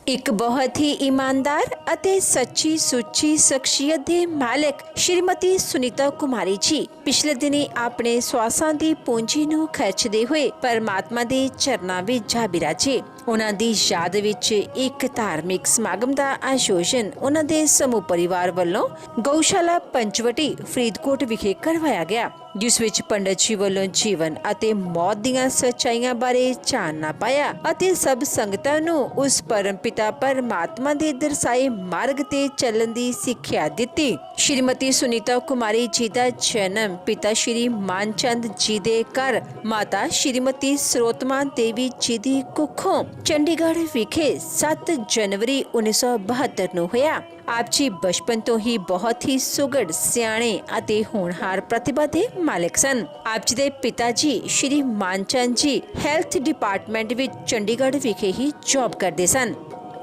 ਇੱਕ ਬਹੁਤ ਹੀ ਈਮਾਨਦਾਰ ਅਤੇ ਸੱਚੀ ਸੁੱਚੀ ਸ਼ਖਸੀਅਤ ਦੇ ਮਾਲਕ ਸ਼੍ਰੀਮਤੀ ਸੁਨੀਤਾ ਕੁਮਾਰੀ ਜੀ ਪਿਛਲੇ ਦਿਨੀ ਆਪਣੇ ਸਵਾਸਾਂ ਦੀ ਪੂੰਜੀ ਨੂੰ ਖਰਚਦੇ ਹੋਏ ਪਰਮਾਤਮਾ ਦੇ ਚਰਨਾਂ ਵਿੱਚ ਜਾ ਬਿਰਾਜੇ। ਉਹਨਾਂ ਦੀ ਯਾਦ ਵਿੱਚ ਇੱਕ ਧਾਰਮਿਕ ਸਮਾਗਮ ਦਾ ਆਯੋਜਨ ਉਹਨਾਂ ਦੇ ਸਮੂਹ ਪਰਿਵਾਰ ਵੱਲੋਂ ਗਊਸ਼ਾਲਾ ਪੰਚਵਟੀ ਫਰੀਦਕੋਟ ਵਿਖੇ ਕਰਵਾਇਆ ਗਿਆ, ਜਿਸ ਵਿੱਚ ਪੰਡਤ ਜੀ ਵੱਲੋਂ ਜੀਵਨ ਅਤੇ ਮੌਤ ਦੀਆਂ ਸੱਚਾਈਆਂ ਬਾਰੇ ਚਾਨਣਾ ਪਾਇਆ ਅਤੇ ਸਭ ਸੰਗਤਾਂ ਨੂੰ ਉਸ ਪਰਮਪਿਤਾ ਪਰਮਾਤਮਾ ਦੇ ਦਰਸਾਏ ਮਾਰਗ ਤੇ ਚੱਲਣ ਦੀ ਸਿੱਖਿਆ ਦਿੱਤੀ। ਸ਼੍ਰੀਮਤੀ ਸੁਨੀਤਾ ਕੁਮਾਰੀ ਜੀ ਦਾ ਜਨਮ ਪਿਤਾ ਸ਼੍ਰੀ ਮਾਨਚੰਦ ਜੀ ਦੇ ਘਰ ਮਾਤਾ ਸ਼੍ਰੀਮਤੀ ਸਰੋਤਮਾ ਦੇਵੀ ਜੀ ਦੀ ਕੁੱਖੋਂ ਚੰਡੀਗੜ੍ਹ ਵਿਖੇ 7 ਜਨਵਰੀ 1972 ਨੂੰ ਹੋਇਆ। ਆਪ ਜੀ ਬਚਪਨ ਤੋਂ ਹੀ ਬਹੁਤ ਹੀ ਸੁਘੜ, ਸਿਆਣੇ ਅਤੇ ਹੋਣਹਾਰ ਪ੍ਰਤਿਭਾ ਦੇ ਮਾਲਕ ਸਨ। ਆਪ ਜੀ ਦੇ ਪਿਤਾ ਜੀ ਸ਼੍ਰੀ ਮਾਨਚੰਦ ਜੀ ਹੈਲਥ ਡਿਪਾਰਟਮੈਂਟ ਵਿੱਚ ਚੰਡੀਗੜ੍ਹ ਵਿਖੇ ਹੀ ਜੌਬ ਕਰਦੇ ਸਨ।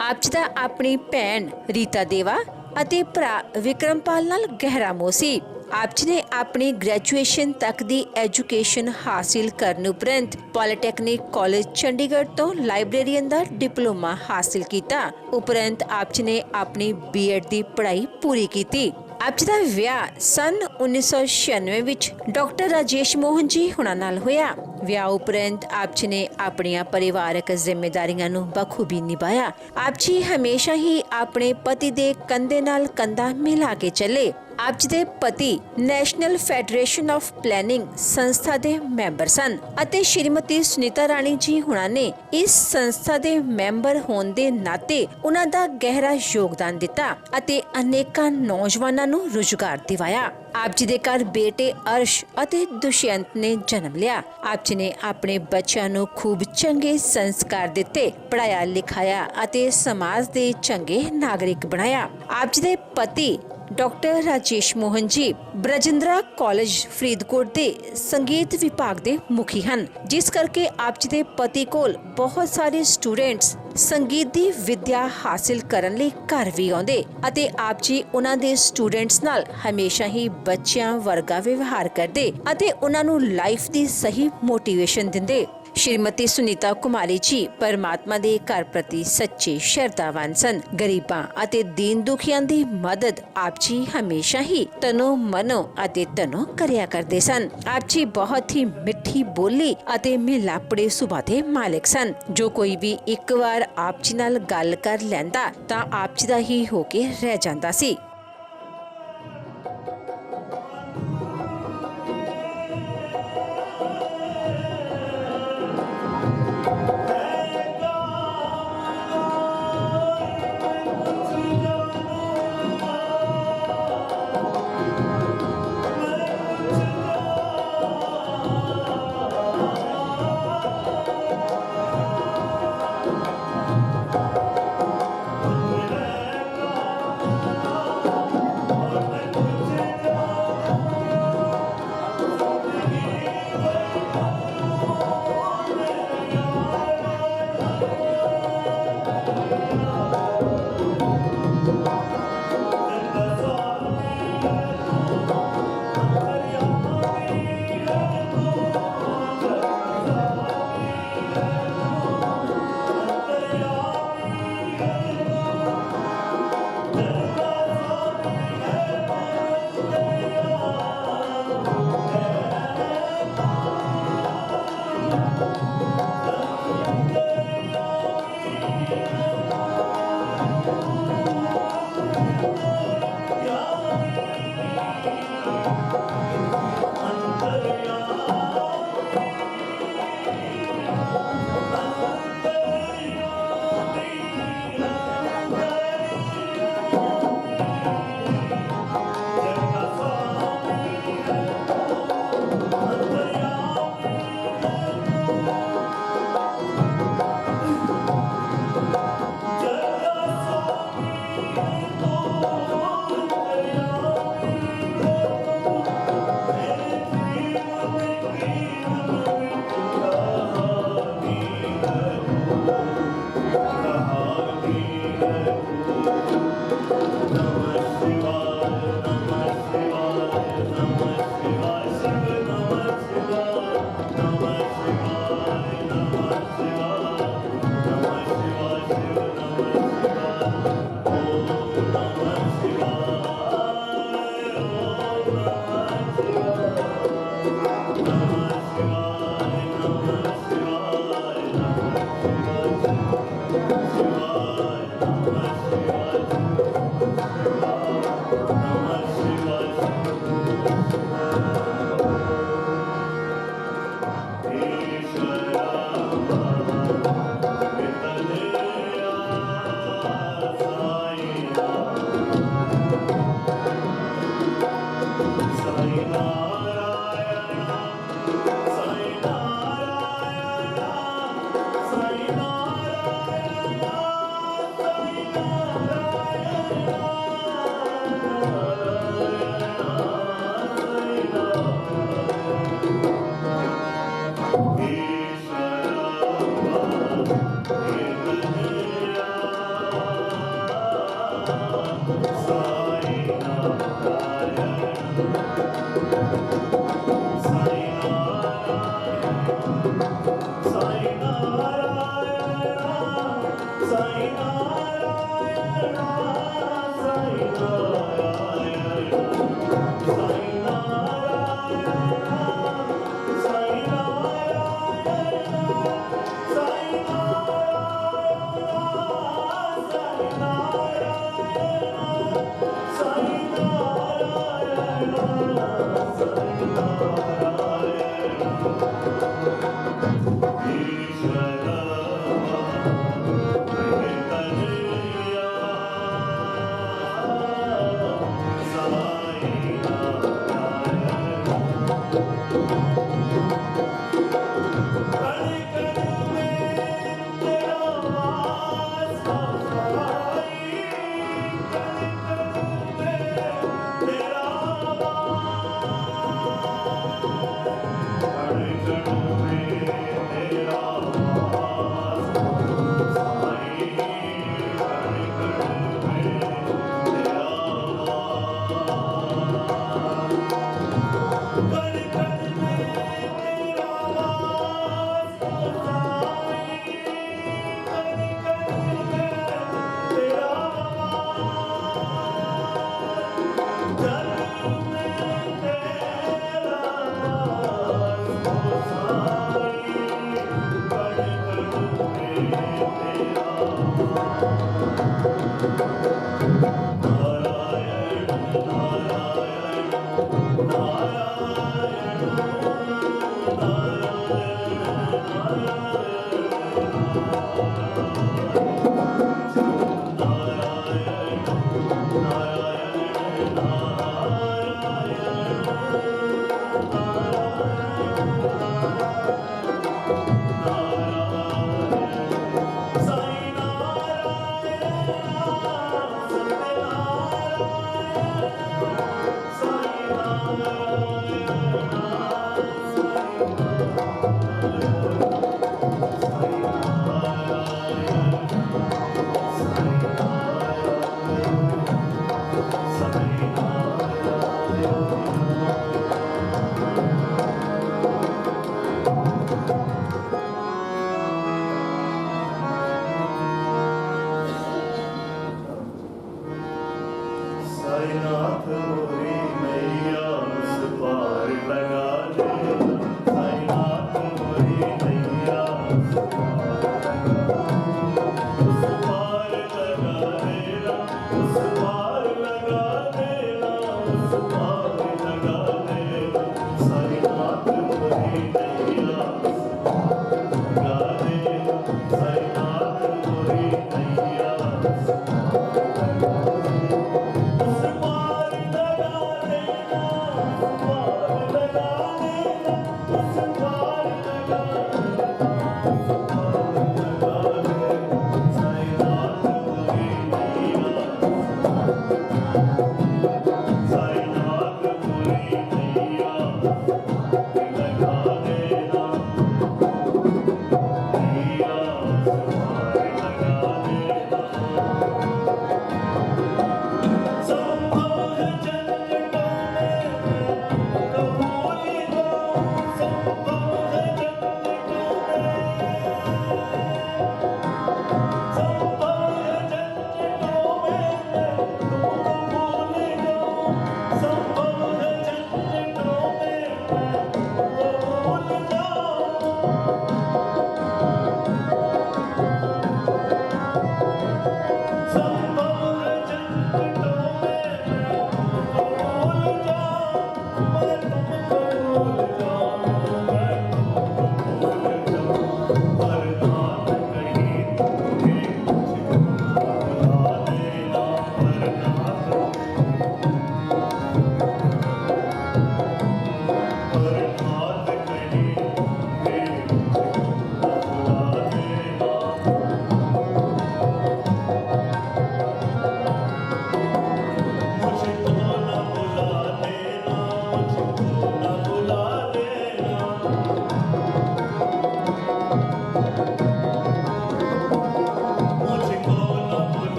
ਆਪ ਜੀ ਦਾ ਆਪਣੀ ਭੈਣ ਰੀਤਾ ਦੇਵਾ ਅਤੇ ਭਰਾ ਵਿਕਰਮਪਾਲ ਨਾਲ ਗਹਿਰਾ ਮੋਹ ਸੀ। ਆਪ ਜੀ ਨੇ ਆਪਣੀ ਗ੍ਰੈਜੂਏਸ਼ਨ ਤੱਕ ਦੀ ਐਜੂਕੇਸ਼ਨ ਹਾਸਿਲ ਕਰਨ ਉਪਰੰਤ ਪੋਲੀਟੈਕਨਿਕ ਕਾਲਜ ਚੰਡੀਗੜ੍ਹ ਤੋਂ ਲਾਇਬ੍ਰੇਰੀਅਨ ਦਾ ਡਿਪਲੋਮਾ ਹਾਸਿਲ ਕੀਤਾ। ਉਪਰੰਤ ਆਪ ਜੀ ਨੇ ਆਪਣੀ ਬੀਐਡ ਦੀ ਪੜ੍ਹਾਈ ਪੂਰੀ ਕੀਤੀ। ਆਪ ਜੀ ਦਾ ਵਿਆਹ ਸਨ 1996 ਵਿੱਚ ਡਾਕਟਰ ਰਾਜੇਸ਼ ਮੋਹਨ ਜੀ ਹੁਣਾਂ ਨਾਲ ਹੋਇਆ। ਵਿਆਹ ਉਪਰੰਤ ਆਪ ਜੀ ਨੇ ਆਪਣੀਆਂ ਪਰਿਵਾਰਕ ਜ਼ਿੰਮੇਦਾਰੀਆਂ ਨੂੰ ਬਖੂਬੀ ਨਿਭਾਇਆ। ਆਪ ਜੀ ਹਮੇਸ਼ਾ ਹੀ ਆਪਣੇ ਪਤੀ ਦੇ ਕੰਧੇ ਨਾਲ ਕੰਧਾ ਮਿਲਾ ਕੇ ਚੱਲੇ। ਆਪ ਜੀ ਦੇ ਪਤੀ ਨੈਸ਼ਨਲ ਫੈਡਰੇਸ਼ਨ ਆਫ ਪਲੈਨਿੰਗ ਸੰਸਥਾ ਦੇ ਮੈਂਬਰ ਸਨ ਅਤੇ ਸ਼੍ਰੀਮਤੀ ਸੁਨੀਤਾ ਰਾਣੀ ਜੀ ਹੁਣਾਂ ਨੇ ਇਸ ਸੰਸਥਾ ਦੇ ਮੈਂਬਰ ਹੋਣ ਦੇ ਨਾਤੇ ਉਹਨਾਂ ਦਾ ਗਹਿਰਾ ਯੋਗਦਾਨ ਦਿੱਤਾ ਅਤੇ ਅਨੇਕਾਂ ਨੌਜਵਾਨਾਂ ਨੂੰ ਰੁਜ਼ਗਾਰ ਦਿਵਾਇਆ। ਆਪ ਜੀ ਦੇ ਘਰ ਬੇਟੇ ਅਰਸ਼ ਅਤੇ ਦੁਸ਼ਯੰਤ ਨੇ ਜਨਮ ਲਿਆ। ਆਪ ਜੀ ਨੇ ਆਪਣੇ ਬੱਚਿਆਂ ਨੂੰ ਖੂਬ ਚੰਗੇ ਸੰਸਕਾਰ ਦਿੱਤੇ, ਪੜਾਇਆ ਲਿਖਾਇਆ ਅਤੇ ਸਮਾਜ ਦੇ ਚੰਗੇ ਨਾਗਰਿਕ ਬਣਾਇਆ। ਆਪ ਜੀ ਦੇ ਪਤੀ ਡਾਕਟਰ ਰਾਜੇਸ਼ ਮੋਹਨ ਜੀ ਬਰਜਿੰਦਰਾ ਕਾਲਜ ਫਰੀਦਕੋਟ ਦੇ ਸੰਗੀਤ ਵਿਭਾਗ ਦੇ ਮੁਖੀ ਹਨ, ਜਿਸ ਕਰਕੇ ਆਪ ਜੀ ਦੇ ਪਤੀ ਕੋਲ ਬਹੁਤ ਸਾਰੇ ਸਟੂਡੈਂਟਸ ਸੰਗੀਤ ਦੀ ਵਿੱਦਿਆ ਹਾਸਿਲ ਕਰਨ ਲਈ ਘਰ ਵੀ ਆਉਂਦੇ ਅਤੇ ਆਪ ਜੀ ਉਹਨਾਂ ਦੇ ਸਟੂਡੈਂਟਸ ਨਾਲ ਹਮੇਸ਼ਾ ਹੀ ਬੱਚਿਆਂ ਵਰਗਾ ਵਿਵਹਾਰ ਕਰਦੇ ਅਤੇ ਉਹਨਾਂ ਨੂੰ ਲਾਈਫ ਦੀ ਸਹੀ ਮੋਟੀਵੇਸ਼ਨ ਦਿੰਦੇ। ਸ਼੍ਰੀਮਤੀ ਸੁਨੀਤਾ ਕੁਮਾਰੀ ਜੀ ਪਰਮਾਤਮਾ ਦੇ ਘਰ ਪ੍ਰਤੀ ਸੱਚੇ ਸ਼ਰਧਾਵਾਨ ਸਨ। ਗਰੀਬਾਂ ਅਤੇ ਦੀਨ ਦੁਖੀਆਂ ਦੀ ਮਦਦ ਆਪ ਜੀ ਹਮੇਸ਼ਾ ਹੀ ਤਨੋ ਮਨੋ ਅਤੇ ਤਨੋ ਕਰਿਆ ਕਰਦੇ ਸਨ। ਆਪ ਜੀ ਬਹੁਤ ਹੀ ਮਿੱਠੀ ਬੋਲੀ ਅਤੇ ਮਿਲਾਪੜੇ ਸੁਭਾਅ ਦੇ ਮਾਲਕ ਸਨ। ਜੋ ਕੋਈ ਵੀ ਇੱਕ ਵਾਰ ਆਪ ਜੀ ਨਾਲ ਗੱਲ ਕਰ ਲੈਂਦਾ ਤਾਂ ਆਪ ਜੀ ਦਾ ਹੀ ਹੋ ਕੇ ਰਹਿ ਜਾਂਦਾ ਸੀ।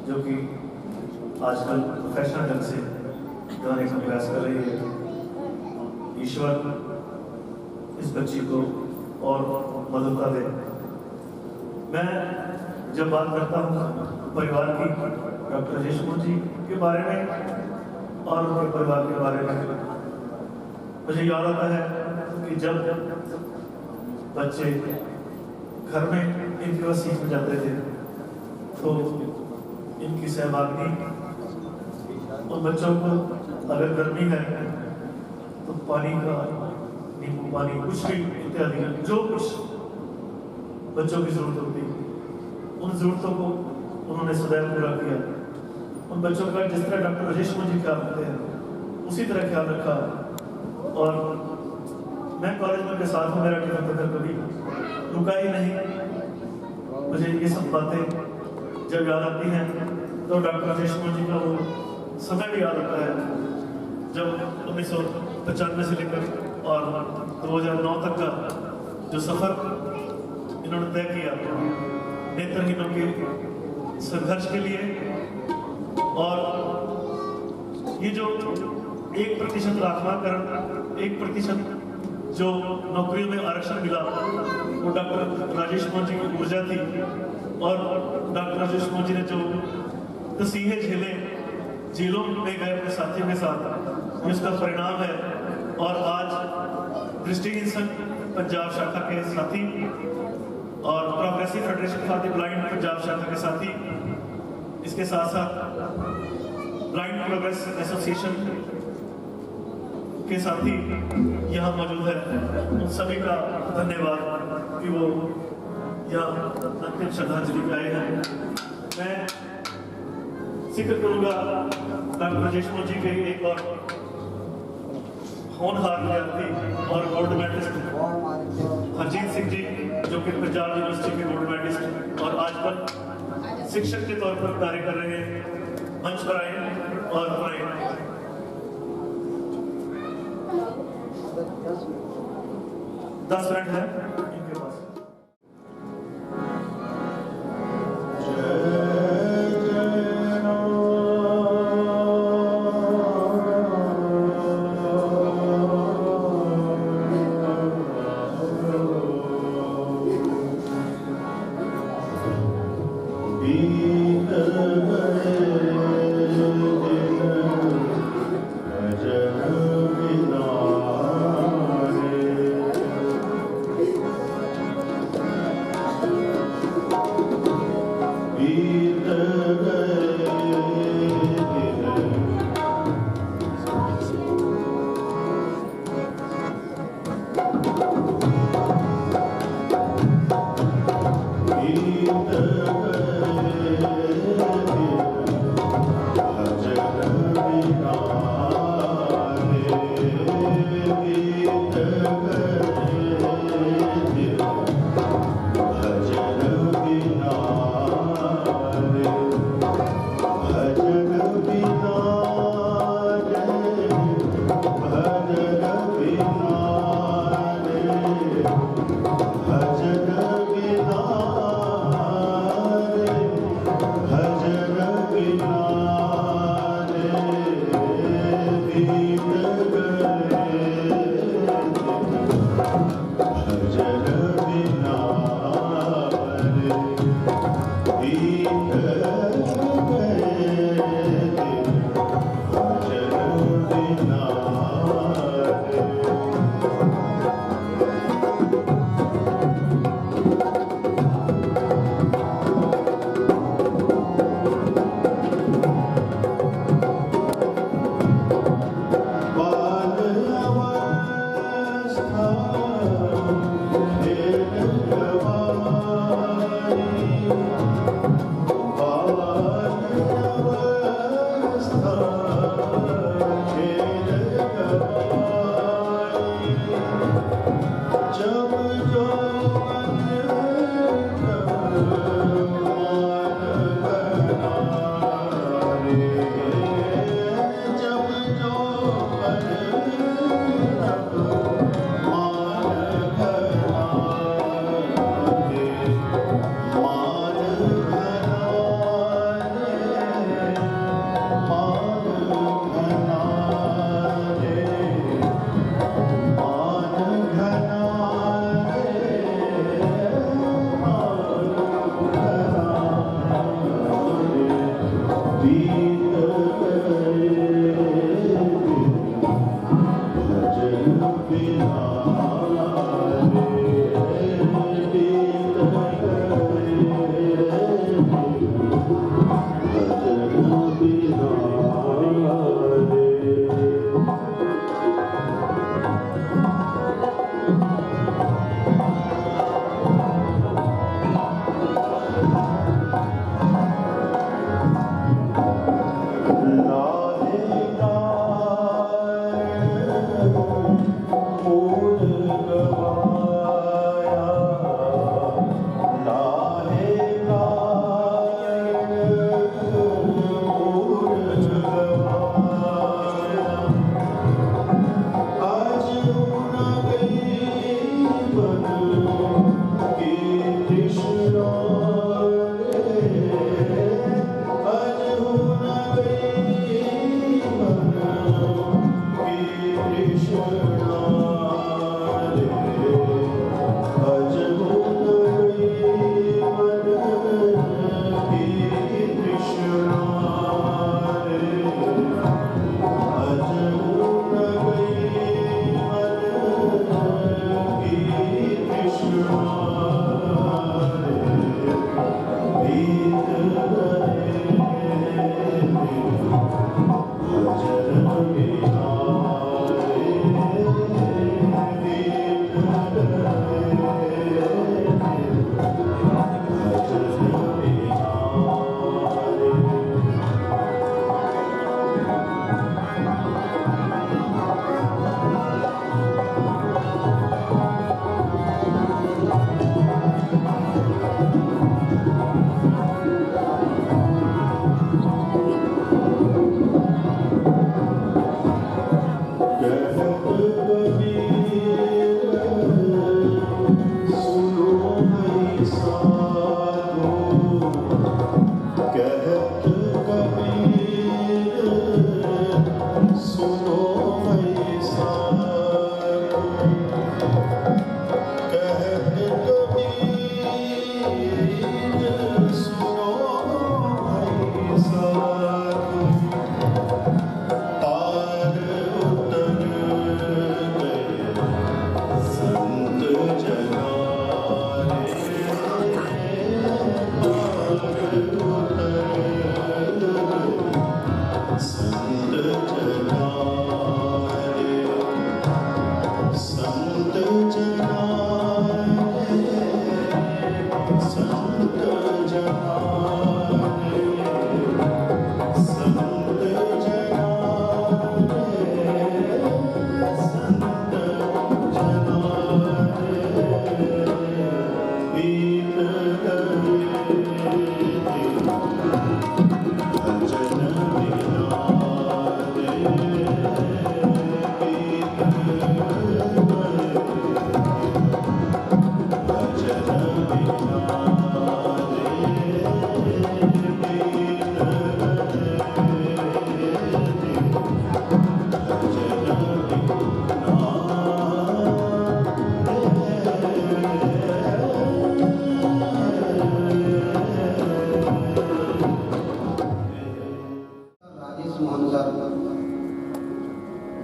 जो कि आजकल प्रोफेशनल ढंग से गाने का प्रयास कर रही है। ईश्वर इस बच्ची को और मदद दे। मैं जब बात करता हूँ परिवार की, डॉक्टर देशमुख जी के बारे में और उनके परिवार के बारे में, मुझे याद आता है कि जब बच्चे घर में इनके पास सीखने जाते थे तो इनकी सहभागी उन बच्चों को अगर गर्मी है तो पानी का, नींबू पानी, कुछ भी इत्यादि जो कुछ बच्चों की जरूरत होती, उन जरूरतों को उन्होंने सदैव पूरा किया। उन बच्चों का जिस तरह डॉक्टर राजेश जी ख्याल रखते हैं उसी तरह ख्याल रखा। और मैं कॉलेज में के साथ हूँ, मेरा टिफिन तक कभी रुका ही नहीं। मुझे ये सब बातें जब याद आती हैं तो डॉक्टर राजेश जी का वो समय भी याद आता है जब 1995 से लेकर और 2009 तक का जो सफर इन्होंने तय किया नेत्रहीनों के संघर्ष के लिए। और ये जो 1% राखवाकरण, 1% जो नौकरियों में आरक्षण मिला, वो डॉक्टर राजेश मोहन जी की ऊर्जा थी। और डॉक्टर राजेश मोहन जी ने जो तसीहे झेले, जेलों में गए अपने साथियों के साथ, इसका परिणाम है। और आज दृष्टिहीन संघ पंजाब शाखा के साथी और progressive federation for the blind Punjab शाखा के साथी, इसके साथ साथ ब्लाइंड प्रोग्रेस एसोसिएशन के साथी यहाँ मौजूद है। उन सभी का धन्यवाद कि वो यहाँ अंतिम श्रद्धांजलि आए हैं। मैं जिक्र करूँगा डॉक्टर राजेश मोहन जी के एक और होनहार विद्यार्थी और गोल्ड मेडलिस्ट हरजीत सिंह जी, जो कि पंजाब यूनिवर्सिटी के गोल्ड मेडलिस्ट और आजकल शिक्षक के तौर पर कार्य कर रहे हैं। मंच पर आए और अपने 10 मिनट है इनके पास।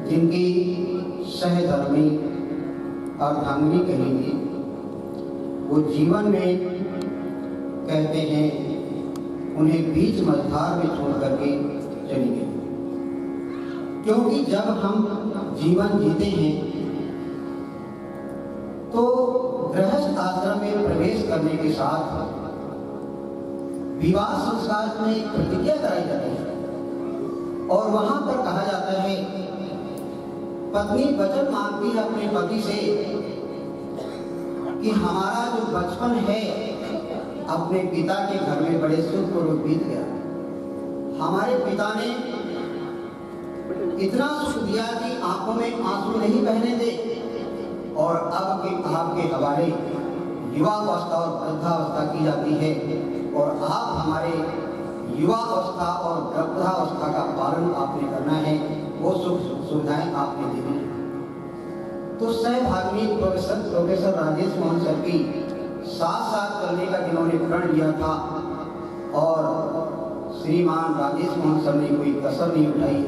जिनकी सहधर्मी अर्धांगिनी कहेंगे, वो जीवन में कहते हैं उन्हें बीच मझधार में छोड़ करके चली गई। क्योंकि जब हम जीवन जीते हैं तो गृहस्थ आश्रम में प्रवेश करने के साथ विवाह संस्कार में प्रतिज्ञा कराई जाती है और वहां पर कहा जाता है, पत्नी वचन मांगती है अपने पति से कि हमारा जो बचपन है अपने पिता के घर में बड़े सुखपूर्वक बीत गया। हमारे पिता ने इतना सुख दिया कि आंखों में आंसू नहीं बहने दे, और अब के आपके हवाले युवावस्था और वृद्धावस्था की जाती है और आप हमारे युवावस्था और वृद्धावस्था का पालन आपने करना है, वो सुख सुविधाएं आपने देनी है। तो सहभागी प्रोफेसर राजेश मोहन सर की साथ साथ चलने का जिन्होंने प्रण लिया था और श्रीमान राजेश मोहन सर ने कोई कसर नहीं उठाई,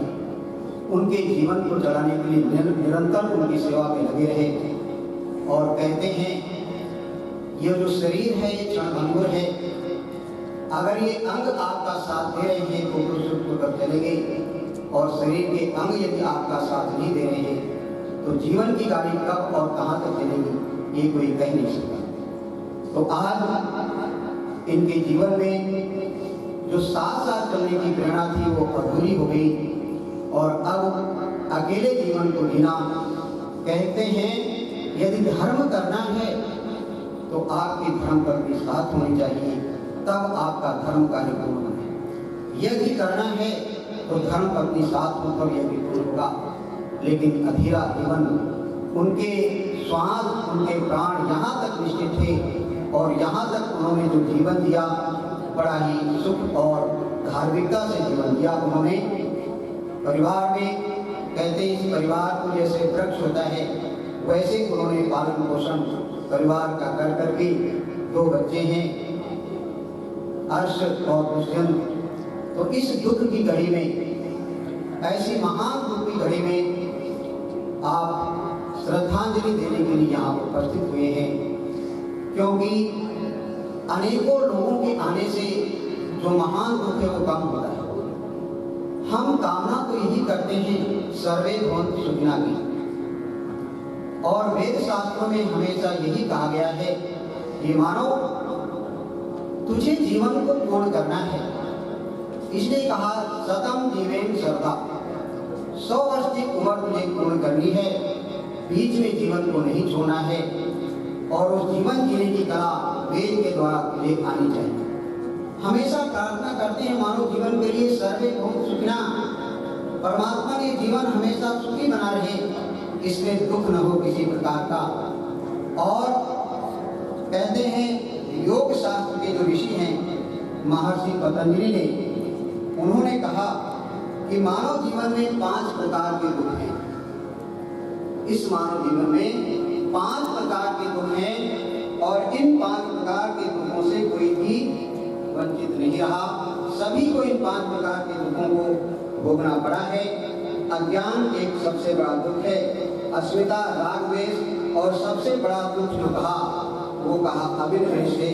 उनके जीवन को चलाने के लिए निरंतर उनकी सेवा में लगे रहे। और कहते हैं ये जो शरीर है ये क्षणभंगुर है, अगर ये अंग आपका साथ दे रहे हैं तो सुख होकर चलेंगे, और शरीर के अंग यदि आपका साथ नहीं दे रहे हैं तो जीवन की गाड़ी कब और कहाँ तक चलेगी ये कोई कह नहीं सकता। तो आज इनके जीवन में जो साथ साथ चलने की प्रेरणा थी वो अधूरी हो गई, और अब अकेले जीवन को जीना। कहते हैं यदि धर्म करना है तो आपकी धर्म पत्नी साथ होनी चाहिए, तब आपका धर्म कार्य पूर्ण है। यदि करना है तो धर्म पत्नी साथ हो तब यह भी पूर्ण होगा। लेकिन अधीरा जीवन, उनके श्वास उनके प्राण यहाँ तक निश्चित थे, और यहाँ तक उन्होंने जो जीवन दिया बड़ा ही सुख और धार्मिकता से जीवन दिया उन्होंने। परिवार में कहते हैं इस परिवार को जैसे वृक्ष होता है वैसे उन्होंने पालन पोषण परिवार का कर करके 2 बच्चे हैं, अर्श और दुष्यंत। तो इस दुख की घड़ी में, ऐसी महान दुख की घड़ी में आप श्रद्धांजलि देने के लिए यहाँ उपस्थित हुए हैं, क्योंकि अनेकों लोगों के आने से जो महान दुख है वो कम होता है। हम कामना तो यही करते हैं सर्वे भवन्तु सुखिनः की, और वेद शास्त्रों में हमेशा यही कहा गया है कि मानव तुझे जीवन को पूर्ण करना है। इसलिए कहा शतम जीवेन शरदा, 100 वर्ष की उम्र तुझे पूर्ण करनी है, बीच में जीवन को नहीं छोड़ना है, और उस जीवन जीने की कला वेद के द्वारा तुझे आनी चाहिए। हमेशा प्रार्थना करते हैं मानव जीवन के लिए सर्वे भवन्तु सुखिनः, परमात्मा के जीवन हमेशा सुखी बना रहे, इसमें दुख न हो किसी प्रकार का। और कहते हैं योग शास्त्र के जो ऋषि हैं महर्षि पतंजलि ने, उन्होंने कहा कि मानव जीवन में 5 प्रकार के दुख हैं। इस मानव जीवन में 5 प्रकार के दुख हैं, और इन 5 प्रकार के दुखों से कोई भी वंचित नहीं रहा। सभी को इन 5 प्रकार के दुखों को भोगना पड़ा है। अज्ञान एक सबसे बड़ा दुख है, अस्मिता, राग द्वेष, और सबसे बड़ा दुख जो कहा वो कहा अविद्वेष है।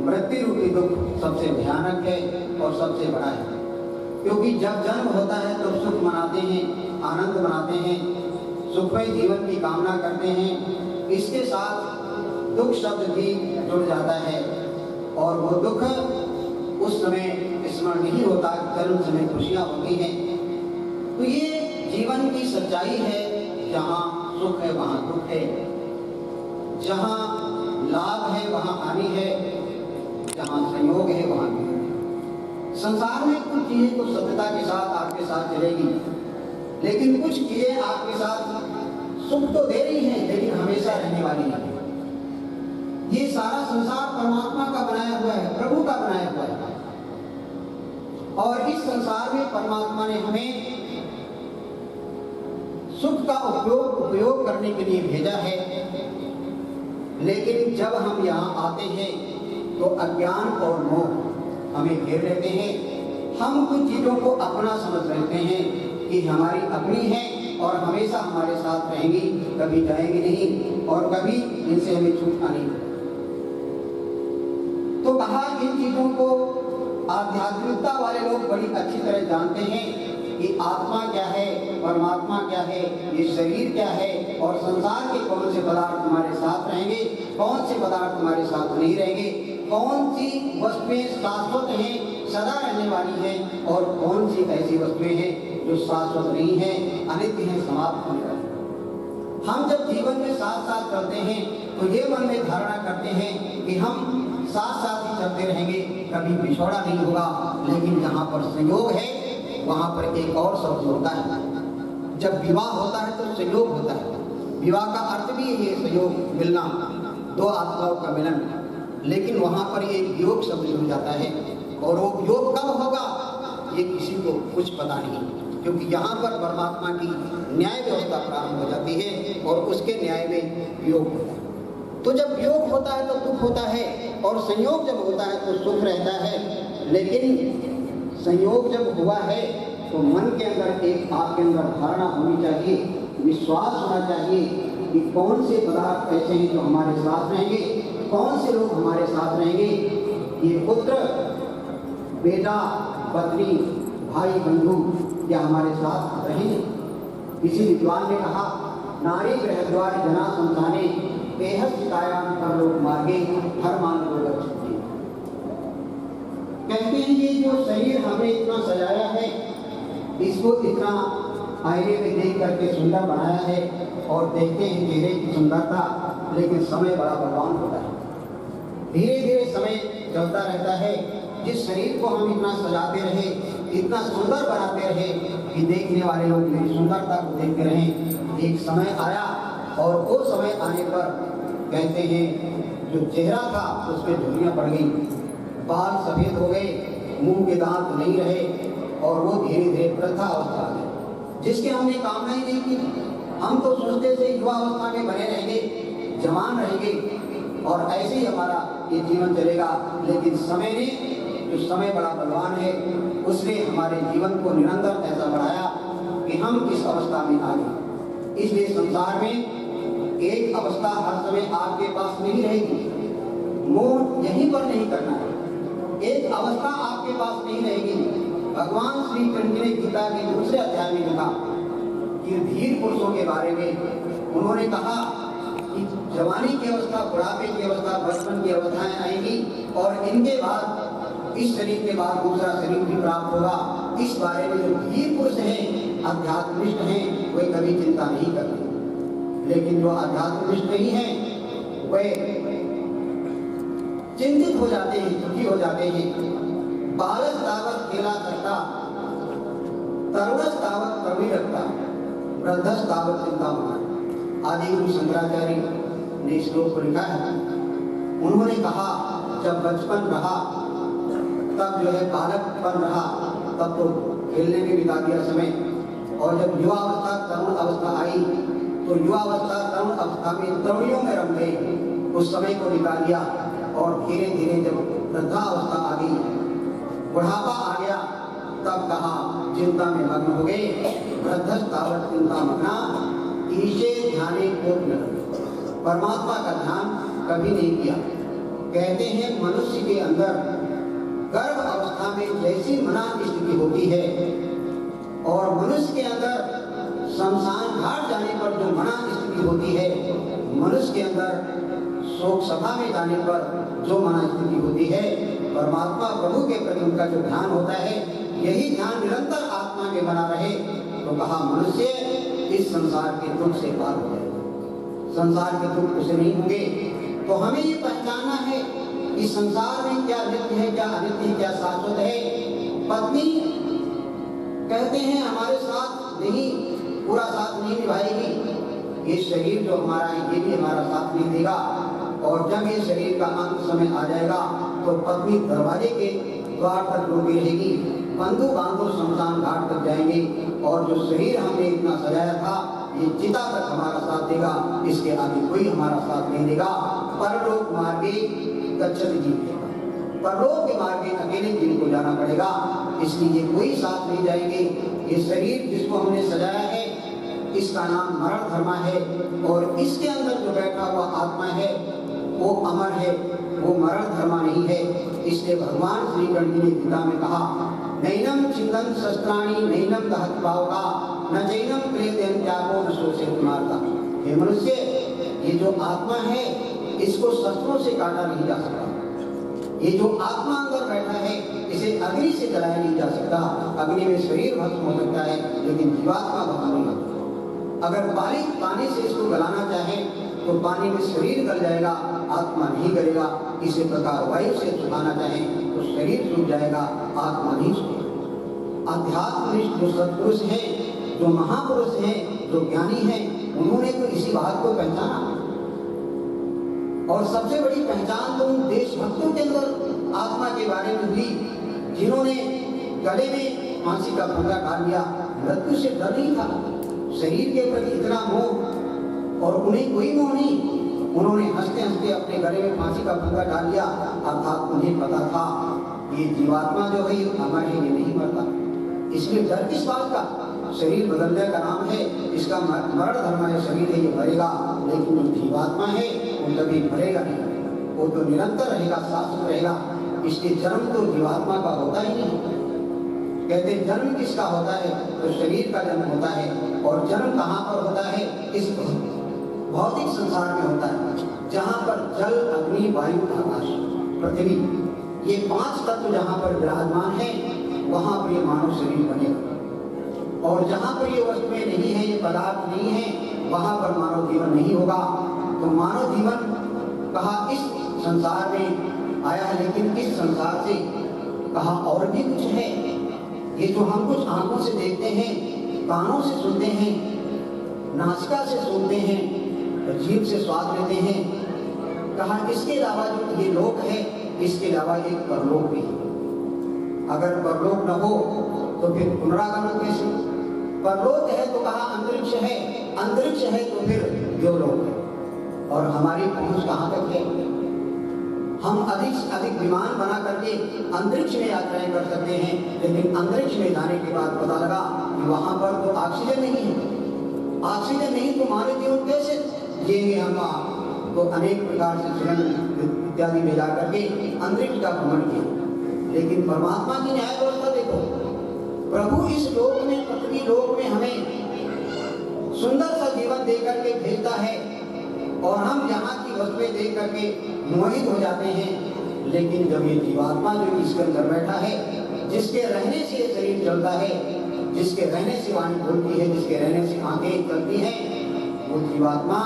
मृत्यु रूपी दुख सबसे भयानक है और सबसे बड़ा है, क्योंकि जब जन्म होता है तो सुख मनाते हैं, आनंद मनाते हैं, सुखमय जीवन की कामना करते हैं, इसके साथ दुख शब्द भी जुड़ जाता है, और वो दुख उस समय स्मरण नहीं होता, जन्म समय खुशियाँ होती हैं। तो ये जीवन की सच्चाई है, जहाँ सुख है वहाँ दुख है, जहाँ लाभ है वहाँ हानि है, जहाँ संयोग है वहाँ वियोग है। संसार में कुछ चीजें तो सत्यता के साथ आपके साथ चलेगी, लेकिन कुछ चीजें आपके साथ सुख तो दे रही हैं लेकिन हमेशा रहने वाली नहीं। ये सारा संसार परमात्मा का बनाया हुआ है, प्रभु का बनाया हुआ है, और इस संसार में परमात्मा ने हमें सुख का उपयोग करने के लिए भेजा है। लेकिन जब हम यहाँ आते हैं तो अज्ञान और मोह हमें घेर लेते हैं। हम कुछ चीज़ों को अपना समझ लेते हैं कि हमारी अपनी है और हमेशा हमारे साथ रहेंगी, कभी जाएंगी नहीं, और कभी इनसे हमें छूटना नहीं। तो कहा इन चीज़ों को आध्यात्मिकता वाले लोग बड़ी अच्छी तरह जानते हैं कि आत्मा क्या है, परमात्मा क्या है, ये शरीर क्या है, और संसार के कौन से पदार्थ तुम्हारे साथ रहेंगे, कौन से पदार्थ तुम्हारे साथ नहीं रहेंगे, कौन सी वस्तुएं शाश्वत हैं, सदा रहने वाली हैं, और कौन सी ऐसी वस्तुएं हैं जो शाश्वत नहीं हैं, अनित्य हैं, समाप्त होने वाली। हम जब जीवन में साथ साथ चलते हैं तो ये मन में धारणा करते हैं कि हम साथ साथ ही चलते रहेंगे, कभी बिछोड़ा नहीं होगा। लेकिन जहाँ पर संयोग है वहाँ पर एक और शब्द होता है। जब विवाह होता है तो संयोग होता है, विवाह का अर्थ भी यही है, संयोग, मिलना, 2 आत्माओं का मिलन। लेकिन वहाँ पर एक योग शब्द जुड़ जाता है, और वो योग कब होगा ये किसी को कुछ पता नहीं, क्योंकि यहाँ पर परमात्मा की न्याय व्यवस्था प्रारंभ हो जाती है, और उसके न्याय में योग होता है। तो जब योग होता है तो दुख होता है, और संयोग जब होता है तो सुख रहता है। लेकिन संयोग जब हुआ है तो मन के अंदर एक आपके अंदर धारणा होनी चाहिए, विश्वास होना चाहिए कि कौन से पदार्थ ऐसे हैं जो हमारे साथ रहेंगे, कौन से लोग हमारे साथ रहेंगे। ये पुत्र, बेटा, पत्नी, भाई, बंधु क्या हमारे साथ रहेंगे? किसी विद्वान ने कहा, नारी गृहद्वार जना संताने देह शिकायाम परलोक मार्गे हर मान रोग छुट्टी। कहते हैं ये जो शरीर हमने इतना सजाया है, इसको इतना आईने में देख करके सुंदर बनाया है और देखते हैं चेहरे की सुंदरता, लेकिन समय बड़ा बलवान होता है। धीरे धीरे समय चलता रहता है। जिस शरीर को हम इतना सजाते रहे, इतना सुंदर बनाते रहे कि देखने वाले लोग मेरी सुंदरता को देखते रहे, एक समय आया और वो समय आने पर कहते हैं जो चेहरा था उस पर झुर्रियाँ पड़ गई, बाल सफेद हो गए, मुंह के दांत नहीं रहे और वो धीरे धीरे वृद्धा अवस्था आ गई, जिसके हमने कामना ही नहीं की। हम तो सोचते थे युवा अवस्था में बने रहेंगे, जवान रहेंगे और ऐसे ही हमारा ये जीवन चलेगा, लेकिन समय ने, जो समय बड़ा बलवान है, उसने हमारे जीवन को निरंतर ऐसा बढ़ाया कि हम इस अवस्था में आ गए। इसलिए संसार में एक अवस्था हर समय आपके पास नहीं रहेगी, मोह यहीं पर नहीं करना है। एक अवस्था आपके पास नहीं रहेगी। भगवान श्री कृष्ण ने गीता के दूसरे अध्याय में लिखा कि धीर पुरुषों के बारे में उन्होंने कहा कि जवानी की अवस्था, बुढ़ापे की अवस्था, बचपन की अवस्थाएं आएंगी और इनके बाद, इस शरीर के बाद दूसरा शरीर भी प्राप्त होगा। इस बारे में जो धीर पुरुष हैं, अध्यात्मनिष्ठ हैं, वे कभी चिंता नहीं करते। लेकिन जो अध्यात्मनिष्ठ नहीं है, वे चिंतित हो जाते हैं, दुखी हो जाते हैं। बालक तावत खेला करता, तरुणस तावत कवि रखता, वृद्धस तावत चिंता मना। आदि गुरु शंकराचार्य ने श्लोक को लिखा है। उन्होंने कहा जब बचपन रहा, तब जो है बालकपन रहा, तब तो खेलने में बिता दिया समय, और जब युवा अवस्था, तरुण अवस्था आई तो युवा अवस्था, तरुण अवस्था में तरुणियों में रम गए, उस समय को बिता दिया। और धीरे धीरे जब वृद्धा अवस्था आ गई, बुढ़ापा आ गया, तब कहा चिंता में मग्न हो गए। वृद्धस्तावत चिंता मग्ना ईशे ध्याने को परमात्मा का ध्यान कभी नहीं किया। कहते हैं मनुष्य के अंदर गर्भ अवस्था में जैसी मना स्थिति होती है और मनुष्य के अंदर शमशान घाट जाने पर जो मना स्थिति होती है, मनुष्य के अंदर शोक सभा में जाने पर जो मना स्थिति होती है, परमात्मा प्रभु के प्रति उनका जो ध्यान होता है, यही ध्यान निरंतर आत्मा में बना रहे तो कहा मनुष्य इस संसार के दुख से पार हो जाएगा। संसार के दुख उसे नहीं होंगे। तो हमें ये पहचानना है कि संसार में क्या नित्य है, क्या अनित्य है, क्या शाश्वत है। पत्नी कहते हैं हमारे साथ नहीं, पूरा साथ नहीं निभाएगी। ये शरीर जो हमारा है, ये भी हमारा साथ नहीं देगा। और जब ये शरीर का अंत समय आ जाएगा तो पत्नी दरवाजे के द्वार तक रोकी रहेगी, बंधु बांधव शमशान घाट तक जाएंगे और जो शरीर हमने इतना सजाया था, ये चिता तक हमारा साथ देगा, इसके आगे कोई हमारा साथ नहीं देगा। परलोक मार्गे गच्छति जीव, परलोक के मार्गे अकेले जीव को जाना पड़ेगा, इसलिए कोई साथ नहीं जाएंगे। ये शरीर जिसको हमने सजाया है, इसका नाम मरण धर्मा है और इसके अंदर जो बैठा हुआ आत्मा है वो अमर है, वो मरण धर्मा नहीं है। इसलिए भगवान श्री कृष्ण ने गीता में कहा नैनम छिन्दन शस्त्राणि नैनम दहत पावका न चैनम क्रियते त्यागो न शोषयति मार्ता। हे मनुष्य, ये जो आत्मा है इसको शस्त्रों से काटा नहीं जा सकता। ये जो आत्मा अंदर बैठा है इसे अग्नि से जलाया नहीं जा सकता। अग्नि में शरीर भस्म हो सकता है लेकिन जीवात्मा भस्म नहीं होता। अगर पानी से इसको गलाना चाहे तो पानी में शरीर गल जाएगा, आत्मा नहीं गलेगा। इसी प्रकार वायु से सुखाना चाहे तो शरीर सूख जाएगा, आत्मा नहीं सूखेगा। अध्यात्मनिष्ठ जो सत्पुरुष हैं, जो महापुरुष हैं, जो ज्ञानी हैं, उन्होंने तो इसी बात को पहचाना। और सबसे बड़ी पहचान तो उन देशभक्तों के अंदर आत्मा के बारे में हुई जिन्होंने गले में फांसी का फंदा डाल लिया। मृत्यु से डर नहीं था, शरीर के प्रति इतना मोह, और उन्हें कोई मोह नहीं। उन्होंने हंसते हंसते अपने गले में फांसी का फंदा डाल लिया, अर्थात उन्हें पता था ये जीवात्मा जो है ये अमर है, ये नहीं मरता। इसलिए डर किस बात का? शरीर बदलने का नाम है, इसका मरण धर्म है, शरीर है ये मरेगा, लेकिन जो जीवात्मा है वो कभी मरेगा नहीं, वो तो निरंतर रहेगा, शाश्वत रहेगा। इसलिए जन्म तो जीवात्मा का होता ही नहीं। कहते जन्म किसका होता है? तो शरीर का जन्म होता है। और जन्म कहाँ पर होता है? इस भौतिक संसार में होता है, जहाँ पर जल, अग्नि, वायु, आकाश, पृथ्वी, ये 5 तत्व जहाँ पर विराजमान है, वहाँ पर ये मानव शरीर बनेगा। और जहाँ पर ये वस्तुएं नहीं है, ये पदार्थ नहीं है, वहाँ पर मानव जीवन नहीं होगा। तो मानव जीवन कहा इस संसार में आया है, लेकिन इस संसार से कहा और भी कुछ है। ये जो हम कुछ आंखों से देखते हैं, कानों से सुनते हैं, नासिका से सुनते हैं, जीभ से स्वाद लेते हैं, कहा इसके अलावा जो ये लोक है, इसके अलावा एक परलोक भी है। अगर परलोक न हो तो फिर पुनरागमन कैसे? परलोक है तो कहा अंतरिक्ष है, अंतरिक्ष है तो फिर देवलोक है। और हमारी पहुंच कहाँ तक है? हम अधिक से अधिक विमान बना करके अंतरिक्ष में यात्राएं कर सकते हैं, लेकिन अंतरिक्ष में जाने के बाद पता लगा कि वहां पर तो ऑक्सीजन नहीं है। ऑक्सीजन नहीं तो मानव जीवन कैसे जिएंगे हम वहाँ? तो अनेक प्रकार से सुरंग इत्यादि में जा करके अंतरिक्ष का भ्रमण किया। लेकिन परमात्मा की न्याय व्यवस्था देखो, प्रभु इस लोक में, पृथ्वी लोक में हमें सुंदर सा जीवन दे करके भेजता है, और हम यहाँ की वस्तुएं देख करके मोहित हो जाते हैं। लेकिन जब ये जीवात्मा जो इसके अंदर बैठा है, जिसके रहने से ये शरीर चलता है, जिसके रहने से वाणी बोलती है, जिसके रहने से आंखें चलती हैं, वो जीवात्मा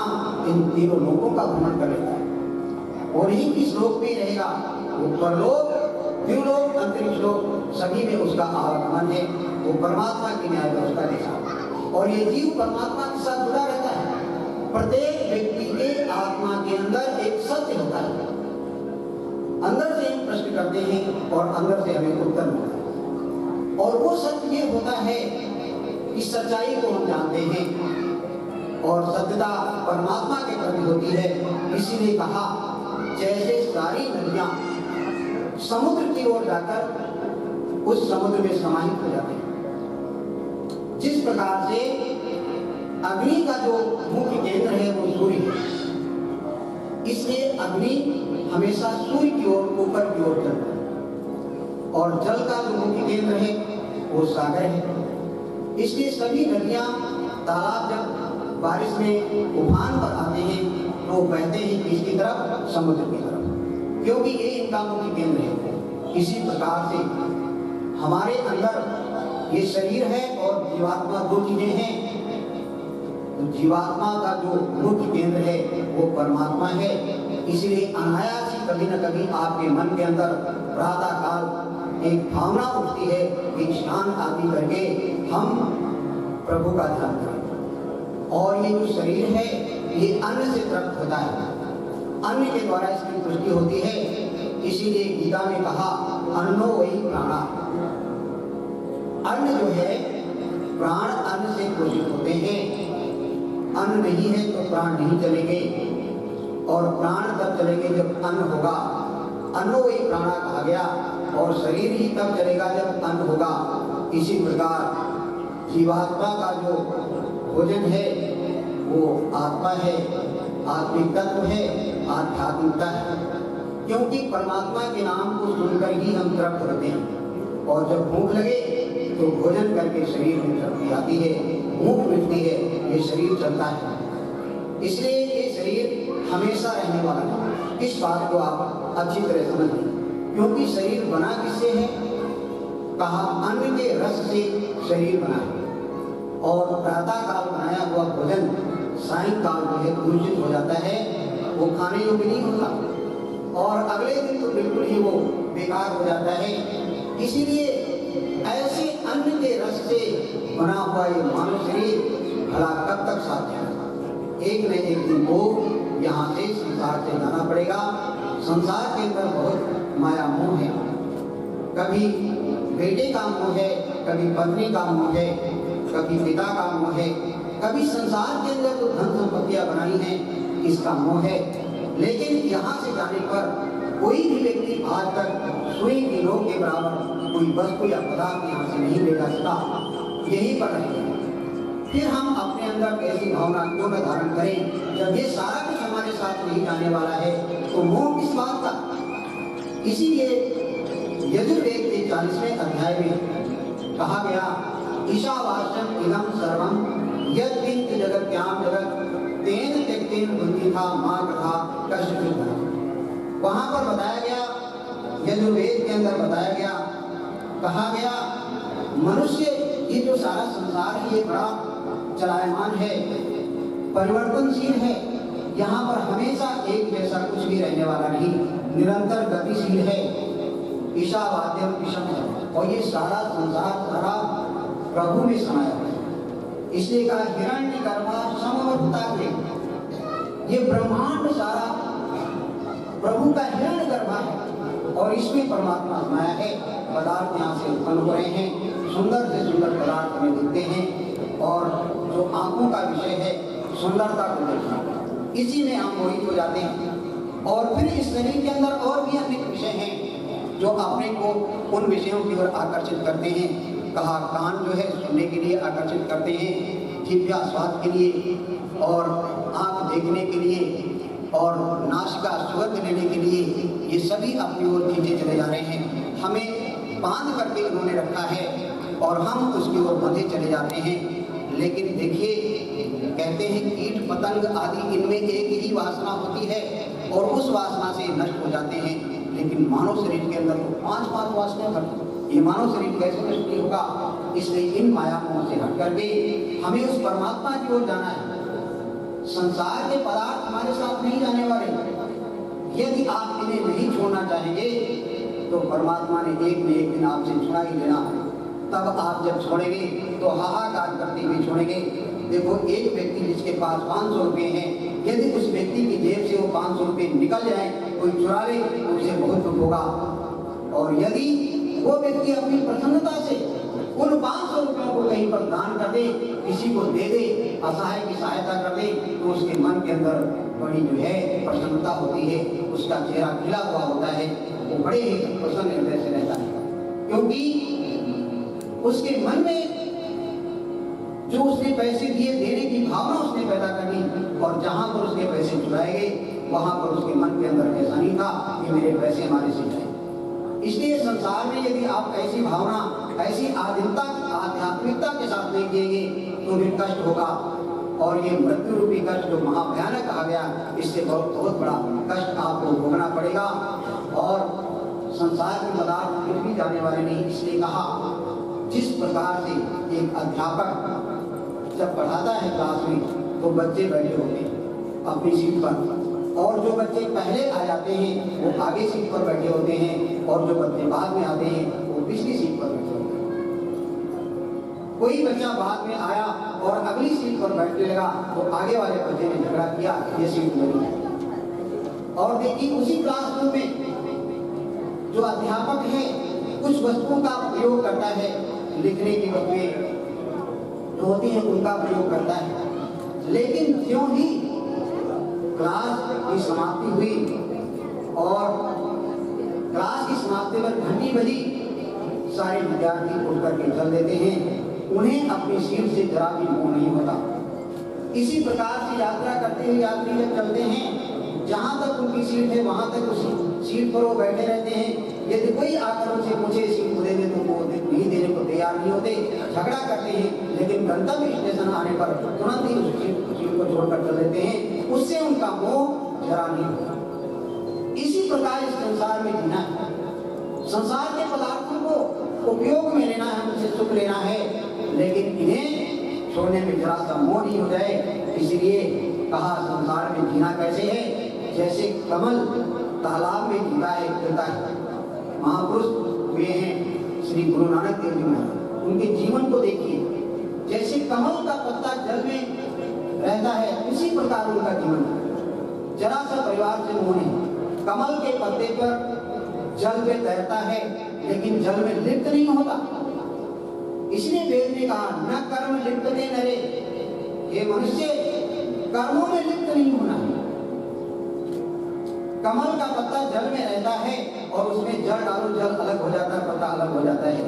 इन तीनों लोकों का भ्रमण कर लेता है। और ही किस लोक में रहेगा? वो परलोक, द्युलोक, अंतरिक्ष लोक, सभी में उसका आगमन है। वो परमात्मा की न्याय व्यवस्था के साथ, और ये जीव परमात्मा के साथ जुड़ा रहता है। प्रत्येक व्यक्ति के आत्मा के अंदर एक सत्य होता है। अंदर से हम प्रश्न करते हैं और अंदर से हमें उत्तर मिलता है, और वो सत्य ये होता है कि सच्चाई को हम जानते हैं, और सत्यता परमात्मा के प्रति होती है। इसीलिए कहा जैसे सारी नदियां समुद्र की ओर जाकर उस समुद्र में समाहित हो जाते हैं, जिस प्रकार से अग्नि का जो मुख्य केंद्र है वो सूर्य है, इसलिए अग्नि हमेशा सूर्य की ओर, ऊपर की ओर चलता है। और जल का जो मुख्य केंद्र है वो सागर है। इसलिए सभी नदियां, तालाब जब बारिश में उफान पर आते हैं तो बहते हैं किसकी तरफ? समुद्र की तरफ, क्योंकि ये इनका मुख्य केंद्र है। इसी प्रकार से हमारे अंदर ये शरीर है और जीवात्मा दो चीजें हैं। तो जीवात्मा का जो मुख्य केंद्र है वो परमात्मा है। इसलिए अनायास ही कभी न कभी आपके मन के अंदर प्रातः काल एक भावना उठती है कि स्नान आदि करके हम प्रभु का ध्यान करें। और ये जो शरीर है ये अन्न से प्राप्त होता है, अन्न के द्वारा इसकी पुष्टि होती है। इसीलिए गीता में कहा अन्नो वही प्राणा। अन्न जो है, प्राण अन्न से पोषित होते हैं। अन्न नहीं है तो प्राण नहीं चलेंगे, और प्राण तब चलेंगे जब अन्न होगा। अन्नो वही प्राणा कहा गया, और शरीर ही तब चलेगा जब अन्न होगा। इसी प्रकार जीवात्मा का जो भोजन है वो आत्मा है, आत्मिक तत्व है, आध्यात्मिकता है। क्योंकि परमात्मा के नाम को सुनकर ही हम तृप्त होते हैं, और जब भूख लगे तो भोजन करके शरीर में शक्ति आती है, भूख मिटती है, ये शरीर चलता है। इसलिए ये शरीर हमेशा रहने वाला है। इस बात को आप अच्छी तरह समझ लें, क्योंकि शरीर बना किससे है? कहा अन्न के रस से शरीर बना है, और प्रातः काल बनाया हुआ भोजन सायंकाल जो है दूषित हो जाता है, वो खाने योग्य नहीं होता, और अगले दिन तो बिल्कुल ही वो बेकार हो जाता है। इसीलिए ऐसे अन्न के रस से बना हुआ ये मानव शरीर भला कब तक साथ जाएगा? एक न एक दिन वो यहाँ से संसार से जाना पड़ेगा। संसार के अंदर बहुत माया मोह है, कभी बेटे का मोह है, कभी पत्नी का मोह है, कभी पिता का मोह है, कभी संसार के अंदर जो धन संपत्तियां बनाई हैं इसका मोह है। लेकिन यहाँ से जाने पर कोई भी व्यक्ति आज तक सुई की नोक के बराबर कोई वस्तु या पदार्थ यहाँ से नहीं ले जा सका, यही पर रहे। फिर हम अपने अंदर ऐसी भावना क्यों न धारण करें? जब ये सारा कुछ हमारे साथ नहीं जाने वाला है तो मोह किस बात का? इसीलिए यजुर्वेद के 40वें अध्याय में कहा गया, ईशावास्यम इदं सर्वं यद् किंच जगत्याम जगत् तेन त्यक्तेन बुद्धिथा मा कथा कश्चित्। वहां पर बताया गया, यजुर्वेद के अंदर बताया गया, कहा गया मनुष्य ये जो सारा संसार है ये बड़ा चलायमान है, परिवर्तनशील है, यहाँ पर हमेशा एक जैसा कुछ भी रहने वाला नहीं, निरंतर गतिशील है। ईशावाद्यम ईशम, और ये सारा संसार सारा प्रभु में समाया है। इसलिए कहा हिरण्यगर्भा समवर्ताग्रे, ये ब्रह्मांड सारा प्रभु का हिरण्यगर्भा है और इसमें परमात्मा समाया है। पदार्थ यहाँ से उत्पन्न हो रहे हैं, सुंदर से सुंदर पदार्थ हमें दिखते हैं और जो आंखों का विषय है सुंदरता को देखना, इसी में हम मोहित हो जाते हैं। और फिर इस शरीर के अंदर और भी अनेक विषय हैं जो अपने को उन विषयों की ओर आकर्षित करते हैं। कहा कान जो है सुनने के लिए आकर्षित करते हैं, जिह्वा स्वाद के लिए और आंख देखने के लिए और नासिका सुगंध लेने के लिए, ये सभी अपनी ओर खींचे चले जा रहे हैं। हमें बांध करके उन्होंने रखा है और हम उसकी ओर बढ़ते चले जाते हैं। लेकिन देखिए, कहते हैं कीट पतंग आदि इनमें एक ही वासना होती है और उस वासना से नष्ट हो जाते हैं। लेकिन मानव शरीर के अंदर तो 5 वासनाएं भरती, ये मानव शरीर कैसे नष्ट नहीं होगा? इसलिए इन माया मोह से हट करके हमें उस परमात्मा की ओर जाना है। संसार के पदार्थ हमारे साथ नहीं जाने वाले। यदि आप इन्हें नहीं छोड़ना चाहेंगे तो परमात्मा ने एक न एक दिन आपसे छुड़ा ही लेना है। तब आप जब छोड़ेंगे तो हाहाकार करते हुए छोड़ेंगे। देखो, एक व्यक्ति जिसके पास 500 रुपये हैं, यदि उस व्यक्ति की जेब से वो 500 रुपये निकल जाए, कोई चुरा ले, तो उसे बहुत दुख होगा। और यदि वो व्यक्ति अपनी प्रसन्नता से उन 500 रुपयों को कहीं पर दान कर दे, किसी को दे दे, असहाय की सहायता कर दे, तो उसके मन के अंदर बड़ी जो है प्रसन्नता होती है, उसका चेहरा खिला हुआ होता है, वो बड़े ही प्रसन्न हृदय से रहता है। क्योंकि उसके मन में जो उसने पैसे दिए, देने की भावना उसने पैदा करनी, और जहां पर उसके पैसे चुराए गए वहां पर उसके मन के अंदर ऐसा नहीं था कि मेरे पैसे हमारे से जाए। इसलिए संसार में यदि आप ऐसी भावना, ऐसी आध्यात्मिकता के साथ नहीं जिएंगे तो भी कष्ट होगा। और ये मृत्यु रूपी कष्ट जो महाभयानक कहा गया, इससे बहुत बड़ा कष्ट आपको भोगना पड़ेगा। और संसार के पदार्थ कुछ भी जाने वाले नहीं। इसलिए कहा, जिस प्रकार से एक अध्यापक जब पढ़ाता है क्लास में, तो बच्चे बैठे होते हैं अपनी सीट पर, और जो बच्चे पहले आ जाते हैं वो आगे सीट पर बैठे होते हैं, और जो बच्चे बाद में आते हैं वो पिछली सीट पर बैठे होते हैं। कोई बच्चा बाद में आया और अगली सीट पर बैठने लगा तो आगे वाले बच्चे ने झगड़ा किया, ये सीट मेरी है। और देखिए, उसी क्लासरूम में जो अध्यापक है कुछ वस्तुओं का प्रयोग करता है, लिखने की वस्तुएं जो होती हैं उनका प्रयोग करता है, लेकिन क्यों ही क्लास की समाप्ति हुई और क्लास की समाप्ति पर घंटी बजी, सारे विद्यार्थी उठ करके चल देते हैं। उन्हें अपनी सीट से जरा भी मोह नहीं होता। इसी प्रकार से यात्रा करते हुए यात्री जब चलते हैं, जहां तक उनकी सीट है वहां तक उसी सीट पर वो बैठे रहते हैं। यदि कोई आकर उनसे पूछे सीट दे दे तो वो नहीं देने को तैयार नहीं होते, झगड़ा करते हैं। लेकिन गंतव्य स्टेशन आने पर तुरंत ही उस सीट को छोड़कर चल देते हैं। उससे उनका मोह जरा नहीं होता। इसी प्रकार इस संसार में जीना है, संसार के पदार्थों को उपयोग में लेना है, उनसे सुख लेना है, लेकिन इन्हें छोड़ने में जरा सा मोह नहीं हो जाए। इसलिए कहा, संसार में जीना कैसे है? जैसे कमल तालाब में जीता है, खिलता है। महापुरुष हुए हैं श्री गुरु नानक देव जी महाराज, उनके जीवन को देखिए, जैसे कमल का पत्ता जल में रहता है उसी प्रकार उनका जीवन है। जरा सा परिवार से मोह नहीं। कमल के पत्ते पर जल में तैरता है लेकिन जल में लिप्त नहीं होता। इसलिए वेद ने कहा, न कर्म लिप्तते नरे, ये मनुष्य कर्मों में लिप्त नहीं होना है। कमल का पत्ता जल में रहता है और उसमें जल डालो, जल अलग हो जाता है, पत्ता अलग हो जाता है।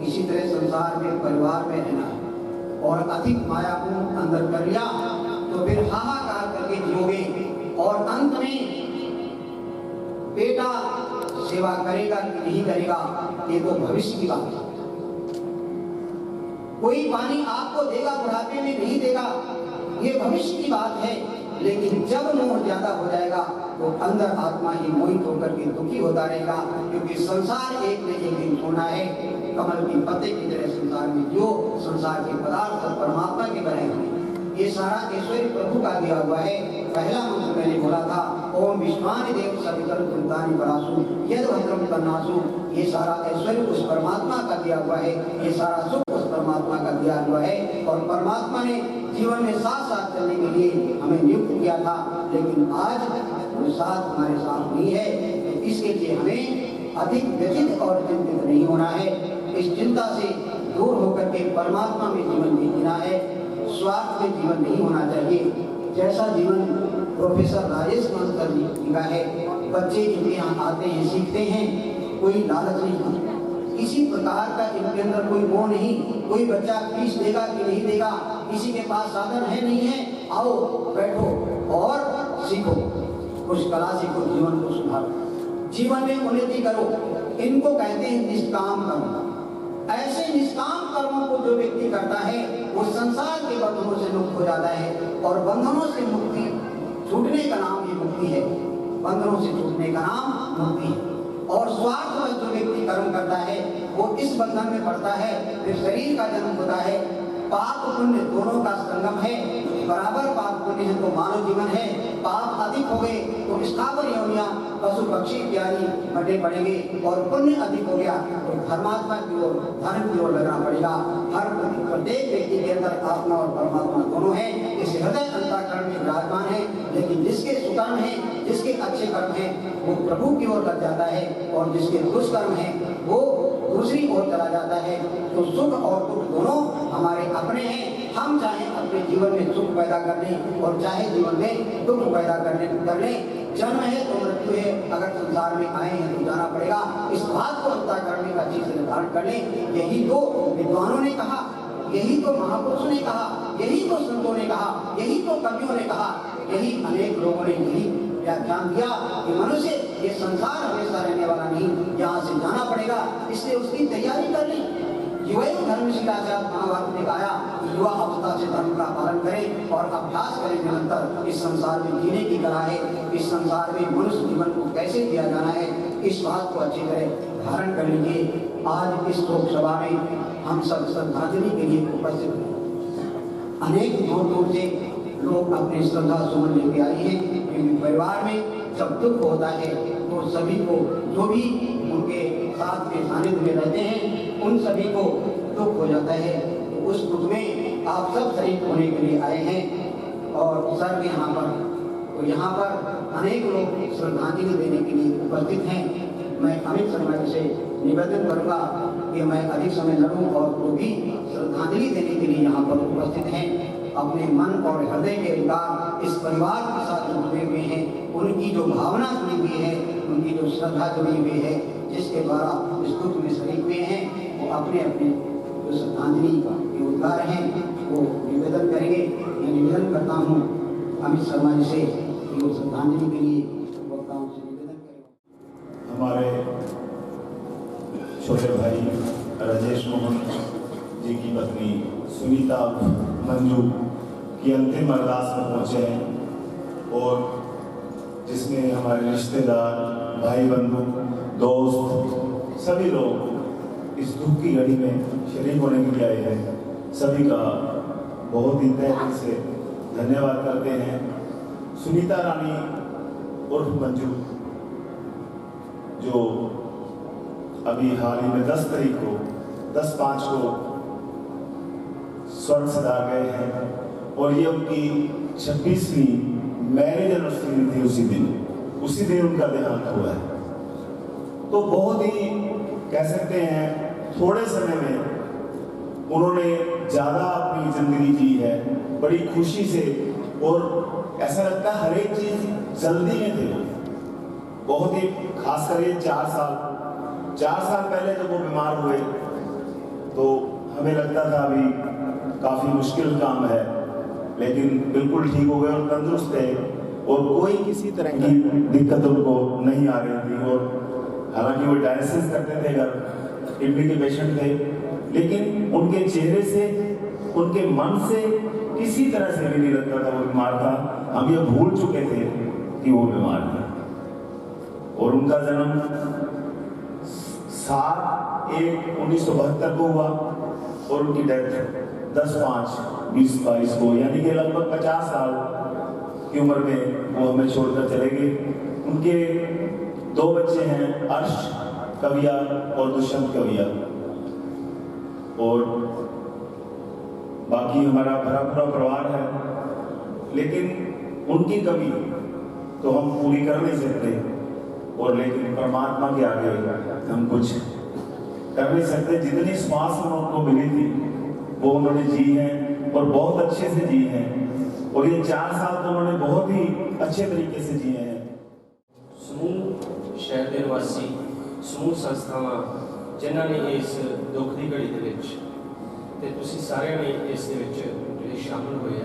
इसी तरह संसार में, परिवार में रहना है और अधिक माया को अंदर कर लिया तो फिर हाहाकार करके जियोगे और अंत में बेटा सेवा करेगा कि नहीं करेगा ये तो भविष्य की बात है। कोई पानी आपको देगा, बुढ़ापे में नहीं देगा, ये भविष्य की बात है। लेकिन जब मोह ज्यादा हो जाएगा तो अंदर आत्मा ही मोहित होकर के दुखी होता रहेगा, क्योंकि संसार एक न एक दिन छोड़ना है। कमल के पत्ते की तरह संसार में जो संसार के पदार्थ परमात्मा के बने हैं, ये सारा ऐश्वर्य प्रभु का दिया हुआ है। पहला मंत्र मैंने बोला था, ओम विश्वानि देव सवितरं भूतानि परासु यद भद्रं कर्णासु। ये सारा ऐश्वर्य उस परमात्मा का दिया हुआ है, ये सारा सुख उस परमात्मा का दिया हुआ है। और परमात्मा ने जीवन में साथ साथ चलने के लिए हमें नियुक्त किया था, लेकिन आज वो साथ हमारे साथ नहीं है। तो इसके लिए हमें अधिक व्यथित और चिंतित नहीं होना है। इस चिंता से दूर होकर के परमात्मा में जीवन जीना है, स्वार्थ में जीवन नहीं होना चाहिए। जैसा जीवन प्रोफेसर राजेश मंत्र जी का है, बच्चे इनके यहाँ आते हैं, सीखते हैं, कोई लालच नहीं, किसी प्रकार का इनके अंदर कोई मोह नहीं। कोई बच्चा फीस देगा कि नहीं देगा, किसी के पास साधन है नहीं है, आओ बैठो और सीखो, कुछ कला सीखो, जीवन को सुधारो, जीवन में उन्नति करो। इनको कहते हैं निष्काम कर्म। ऐसे निष्काम कर्मों को जो व्यक्ति करता है वो संसार के बंधनों से मुक्त हो जाता है। और बंधनों से मुक्ति, छूटने का नाम ही मुक्ति है। बंधनों से छूटने का नाम मुक्ति है। और स्वार्थवश जो व्यक्ति कर्म करता है वो इस बंधन में पड़ता है, फिर शरीर का जन्म होता है। पाप पुण्य दोनों का संगम है, बराबर पाप पुण्य है तो मानव जीवन है। पाप अधिक हो गए तो स्थावर योनियां, पशु पक्षी इत्यादि बटे पड़ेंगे, और पुण्य अधिक हो गया तो धर्मात्मा की ओर, धर्म की ओर लगना पड़ेगा। हर प्रत्येक व्यक्ति के अंदर आत्मा और परमात्मा दोनों हैं। इस हृदय अंतःकरण में विराजमान है। लेकिन जिसके सुकर्म है, जिसके अच्छे कर्म है, वो प्रभु की ओर लग जाता है, और जिसके दुष्कर्म है वो दूसरी ओर चला जाता है। तो सुख और दुख दोनों हमारे अपने हैं। हम चाहे अपने जीवन में सुख पैदा कर लें और चाहे जीवन में दुख पैदा कर लें। जन्म है तो मृत्यु है, अगर संसार में आए हैं तो जाना पड़ेगा। इस बात को अंतःकरण का अच्छी से निर्धारण कर लें। यही तो विद्वानों ने कहा, यही तो महापुरुषों ने कहा, यही तो संतों ने कहा, यही तो कवियों ने कहा, यही अनेक लोगों ने यही व्याख्यान दिया कि मनुष्य ये संसार हमेशा रहने वाला नहीं, यहाँ से जाना पड़ेगा, इसलिए उसकी तैयारी कर ली। युवैव धर्मशीलाचार्य महाभारत ने कहा कि युवा अवस्था से धर्म का पालन करें और अभ्यास करें निरंतर। इस संसार में जीने की कला है, इस संसार में मनुष्य जीवन को कैसे दिया जाना है, इस बात को अच्छी तरह धारण कर लीजिए। आज इस शोक सभा में हम सब श्रद्धांजलि के लिए उपस्थित हैं। अनेक दूर दूर से लोग अपने श्रद्धा सुमन लेके आए हैं, क्योंकि परिवार में जब दुख होता है तो सभी को, जो भी उनके साथ में सानिध्य में रहते हैं, उन सभी को दुख हो जाता है। तो उस दुख में आप सब शरीक होने के लिए आए हैं और सर यहाँ पर, तो यहाँ पर अनेक लोग श्रद्धांजलि देने के लिए उपस्थित हैं। मैं अमित शर्मा जी से निवेदन करूँगा कि मैं अधिक समय न लूँ और वो भी श्रद्धांजलि देने के लिए यहाँ पर उपस्थित हैं। अपने मन और हृदय के अनुसार इस परिवार के साथ जुड़े हुए हैं, उनकी जो भावना जुड़ी हुई है, उनकी जो श्रद्धा जुड़ी हुई है, जिसके द्वारा इस दुख में शरीक हुए हैं, वो अपने अपने जो श्रद्धांजलि के उद्गार हैं वो निवेदन करेंगे। मैं निवेदन करता हूँ अमित शर्मा जी से कि वो श्रद्धांजलि के लिए वक्ताओं से निवेदन करें। हमारे छोटे भाई राजेश मोहन जी की पत्नी सुनीता मंजू की अंतिम अरदास में पहुँचे हैं, और जिसमें हमारे रिश्तेदार, भाई बंधु, दोस्त, सभी लोग इस दुख की घड़ी में शरीक होने के लिए आए हैं। सभी का बहुत ही तहे दिल से धन्यवाद करते हैं। सुनीता रानी उर्फ मंजू, जो अभी हाल ही में 10 तारीख को 10/5 को स्वर्ग सिधार गए हैं, और ये उनकी 26वीं मैरिज एनिवर्सरी थी। उसी दिन उनका देहांत हुआ है। तो बहुत ही कह सकते हैं थोड़े समय में उन्होंने ज़्यादा अपनी जिंदगी जी है, बड़ी खुशी से, और ऐसा लगता है हर एक चीज़ जल्दी में थे। बहुत ही खासकर ये 4 साल पहले जब वो बीमार हुए तो हमें लगता था अभी काफ़ी मुश्किल काम है, लेकिन बिल्कुल ठीक हो गए और तंदुरुस्त थे और कोई किसी तरह की दिक्कत उनको नहीं आ रही थी। और हालांकि वो डायलिसिस करते थे, अगर किडनी के पेशेंट थे, लेकिन उनके चेहरे से, उनके मन से किसी तरह से भी नहीं लगता था वो बीमार था। हम ये भूल चुके थे कि वो बीमार था। और उनका जन्म 7/1/1972 को हुआ और उनकी डेथ 10/5/2022 को, यानी कि लगभग 50 साल की उम्र में वो हमें छोड़कर चले गए। उनके 2 बच्चे हैं, अर्श कविया और दुष्यंत कविया, और बाकी हमारा भरा पूरा परिवार है। लेकिन उनकी कमी तो हम पूरी कर नहीं सकते, और लेकिन परमात्मा के आगे हम कुछ कर नहीं सकते। जितनी श्वास उनको मिली थी वो उन्होंने जी है और बहुत अच्छे से जी हैं, और ये 4 साल तो उन्होंने बहुत ही अच्छे तरीके से जिए हैं। समूह शहर ਦੇ ਨਿਵਾਸੀ ਸਮੂਹ ਸੰਸਥਾਵਾਂ ਜਿਨ੍ਹਾਂ ਨੇ ਇਸ ਦੁੱਖ ਦੀ ਘੜੀ ਦੇ ਵਿੱਚ ਤੇ ਤੁਸੀਂ ਸਾਰਿਆਂ ਨੇ ਇਸ ਦੇ ਵਿੱਚ ਜਿਹੜੇ ਸ਼ਾਮਲ ਹੋਏ ਆ,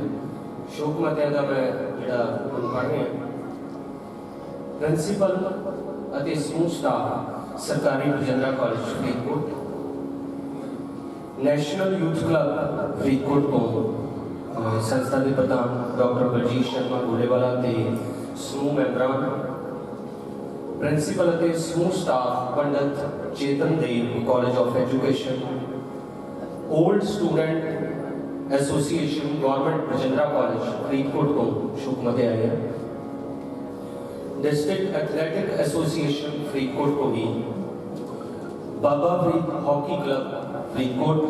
ਸ਼ੋਕ ਮਤਿਆਂ ਦਾ ਮੈਂ ਜਿਹੜਾ ਹੁਣ ਪੜ੍ਹ ਰਿਹਾ। ਪ੍ਰਿੰਸੀਪਲ ਅਤੇ ਸਮੂਹ ਸਟਾਫ ਸਰਕਾਰੀ Rajindra college Faridkot, national youth club Faridkot ਤੋਂ ਸੰਸਥਾ ਦੇ ਪ੍ਰਧਾਨ ਡਾਕਟਰ ਬਲਜੀਤ ਸ਼ਰਮਾ ਗੋਲੇਵਾਲਾ ਤੇ ਸਮੂਹ ਮੈਂਬਰਾਂ, ਪ੍ਰਿੰਸੀਪਲ ਅਤੇ ਸਮੂਹ staff Pandit Chetan Dev college of education, old student association government Rajindra college Faridkot को शुभ मते आए हैं। डिस्ट्रिक्ट एथलेटिक एसोसिएशन फरीदकोट को भी, Baba Farid hockey club Faridkot,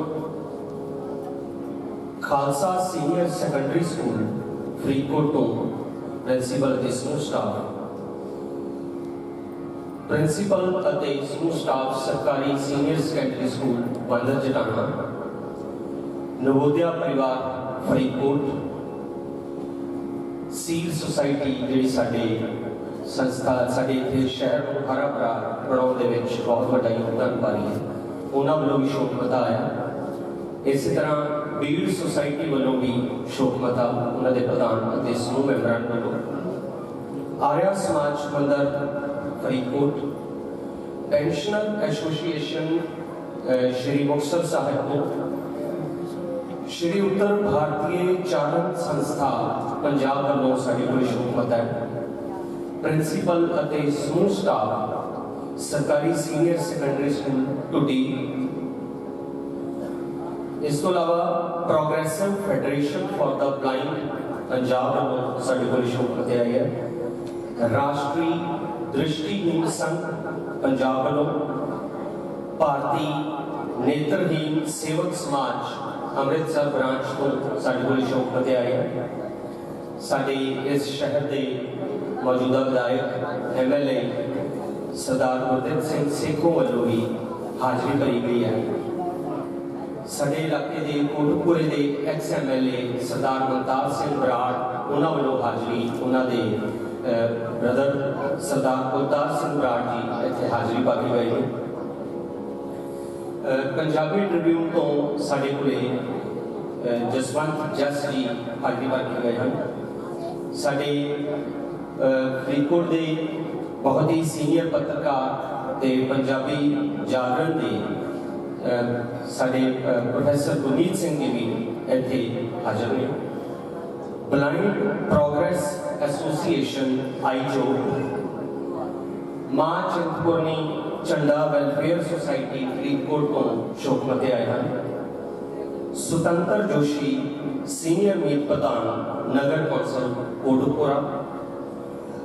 Khalsa senior secondary school Faridkot को प्रिंसीपल ਅਤੇ ਸਮੂਹ स्टाफ, प्रिंसीपल ਅਤੇ ਸਮੂਹ स्टाफ सरकारी सीनियर सेकेंडरी स्कूल बंदर जटाना, नवोदया परिवार फरीदकोट, सील सोसाइटी जी साडे संस्था साडे इत्थे शहर को हरा भरा बनाउण दे विच बहुत वड्डा योगदान पा रही है, उन्हां वल्लों भी शोक मता आया। इस तरह बीड़ सोसाइटी वल्लों भी शोक मता उन्हां दे प्रधान अते समूह मैंबरां वल्लों, आर्या समाज मंदिर फरीदकोट, पेंशनर एसोसीएशन श्री मुक्तसर साहिब को, श्री उत्तर भारतीय चारण संस्था पंजाब वालों साड़ी कोई शोक मत है। प्रिंसीपल अते समूह स्टाफ सरकारी सीनियर सेकेंडरी स्कूल टुडी, इस तो अलावा progressive federation for the blind Punjab वालों साड़ी कोई शोक मत आई है। राष्ट्रीय दृष्टिहीन संघ पंजाब वालों, भारतीय नेत्रहीन सेवक समाज अमृतसर ब्रांच को साढ़े को शौक मते आए हैं। साढ़े इस शहर के मौजूदा विधायक MLA सरदार गुरदीप सिंह सेखों वालों भी हाजिरी भरी गई है। साढ़े इलाके के कोटपुरे के एक्स MLA सरदार मनतार सिंह बराड़, उन्होंने वालों हाजिरी, उन्होंने ब्रदर सरदार कुलतार सिंह बराड़ जी इतने हाजिरी पा के गए हैं। पंजाबी ट्रिब्यून तो साढ़े को जसवंत जस जी हाजिरी भर के गए हैं। साढ़े फरीदकोट के बहुत ही सीनियर पत्रकार ते पंजाबी जागरण के साढ़े प्रोफैसर गुरमीत सिंह जी भी इतने हाजिर ने। ब्लाइंड प्रोग्रेस एसोसीएशन आईजो, मां चिंतपुरनी झंडा वेलफेयर सोसाइटी फरीदकोट को शोक मते आए हैं। स्वतंत्र जोशी सीनियर मीत प्रधान नगर council Kotpura,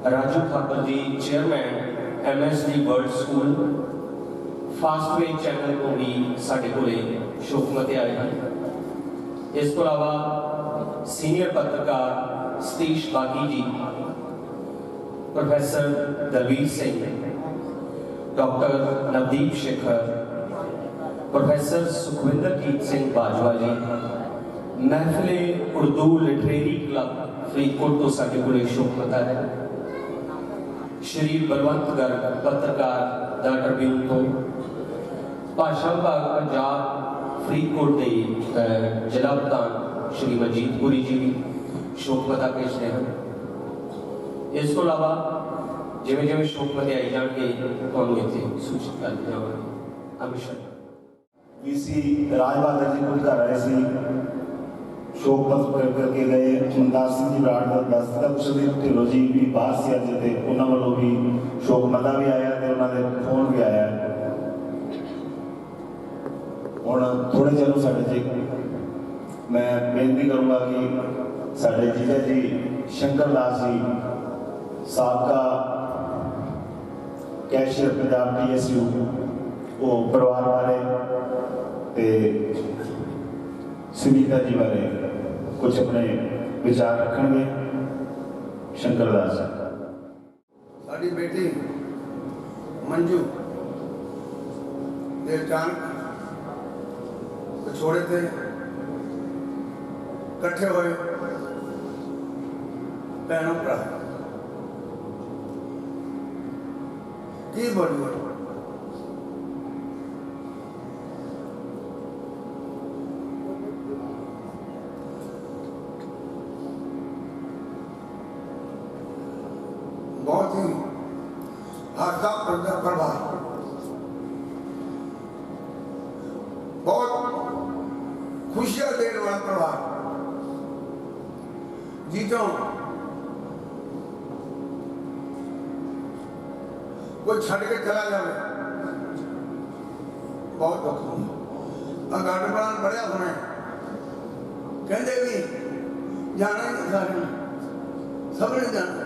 Raju Thakur ji chairman MSD world school, Fastway channel को भी साढ़े को शोक मते आए हैं। इस तो अलावा सीनियर पत्रकार Satish Bagi ji, professor Dalvir Singh, doctor Navdeep Shekhar, professor Sukhwinderjit Singh Bajwa ji, Mehfile Urdu literary club Faridkot तो साढ़े को शोक मता है। श्री बलवंत गर्ग पत्रकार द ट्रिब्यून तो भाषा विभाग पंजाब फरीदकोट के जिला प्रधान श्री मनजीत पुरी जी भी शोक पता भेजते हैं। इस तो इलावा जिमें जिमें शोक पते आई जाएंगे तुहानूं इत्थे सूचित कर जावांगे। अमित वीसी राज बहादुर जी खुद घर आए सी शोक पत्र करके गए। मुमताज सिंह जी बराड़ दस कुशलदीप ढिल्लों जी भी बाहर से अज थे, उन्होंने वालों भी शोक मता भी आया तो उन्होंने फोन भी आया। हुण थोड़े चलो साढ़े जी मैं बेनती करूँगा कि साढ़े जीजा जी शंकर दास जी साबका कैशियर पंजाब PSU वो परिवार बारे ते सुनीता जी बारे कुछ अपने विचार रखेंगे। शंकर दास साड़ी बेटी मंजू दे अचानक छोड़े थे कट्ठे हुए भैनों भरा की बोलिए बहुत ही हादसा प्रभाव बहुत खुशियां देने वाला प्रभाव जीतों कोई छड़ के चला जाए बहुत दुख होगा। गार्डन बढ़िया होना कहते भी जाना ही सारे सबने जाना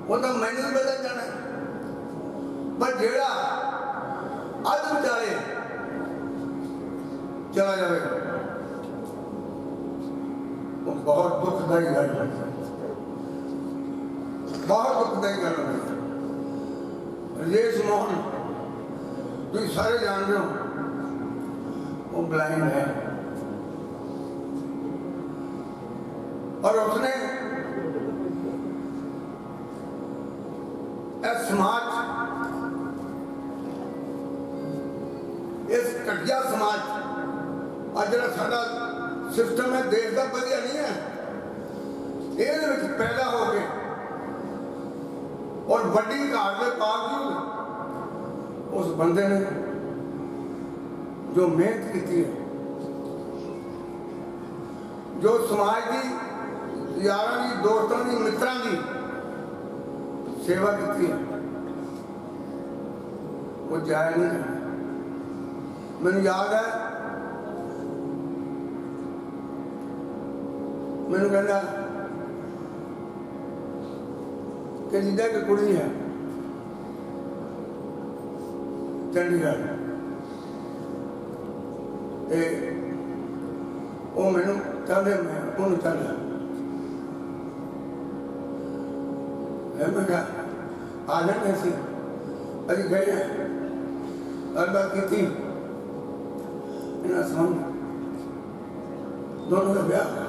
वो तो मैंने भी पता जाना पर जेड़ा अज विचाले चला जाए वो बहुत दुखदायी गल है, बहुत दुखदायी गल है। राजेश मोहन तुम सारे जानते हो वो ब्लाइंड है और उसने समाज इस घटिया समाज आज जो साडा सिस्टम है देश का वधिया नहीं है, ये पैदा हो गए और वड्डी घाट के बावजूद उस बंदे ने जो मेहनत की है, जो समाज की यारां की दोस्तों की मित्रां की सेवा की है, वो जाया नहीं जाना। मैंने याद है मैंने कहना कि जिदा की कुड़ी है चंडीगढ़ वो मैनू कहते मैं उन्होंने चल मैं क्या आ जाने से अभी गए हैं गलबात की थी इन्हें समझ दोनों का ब्याह हुआ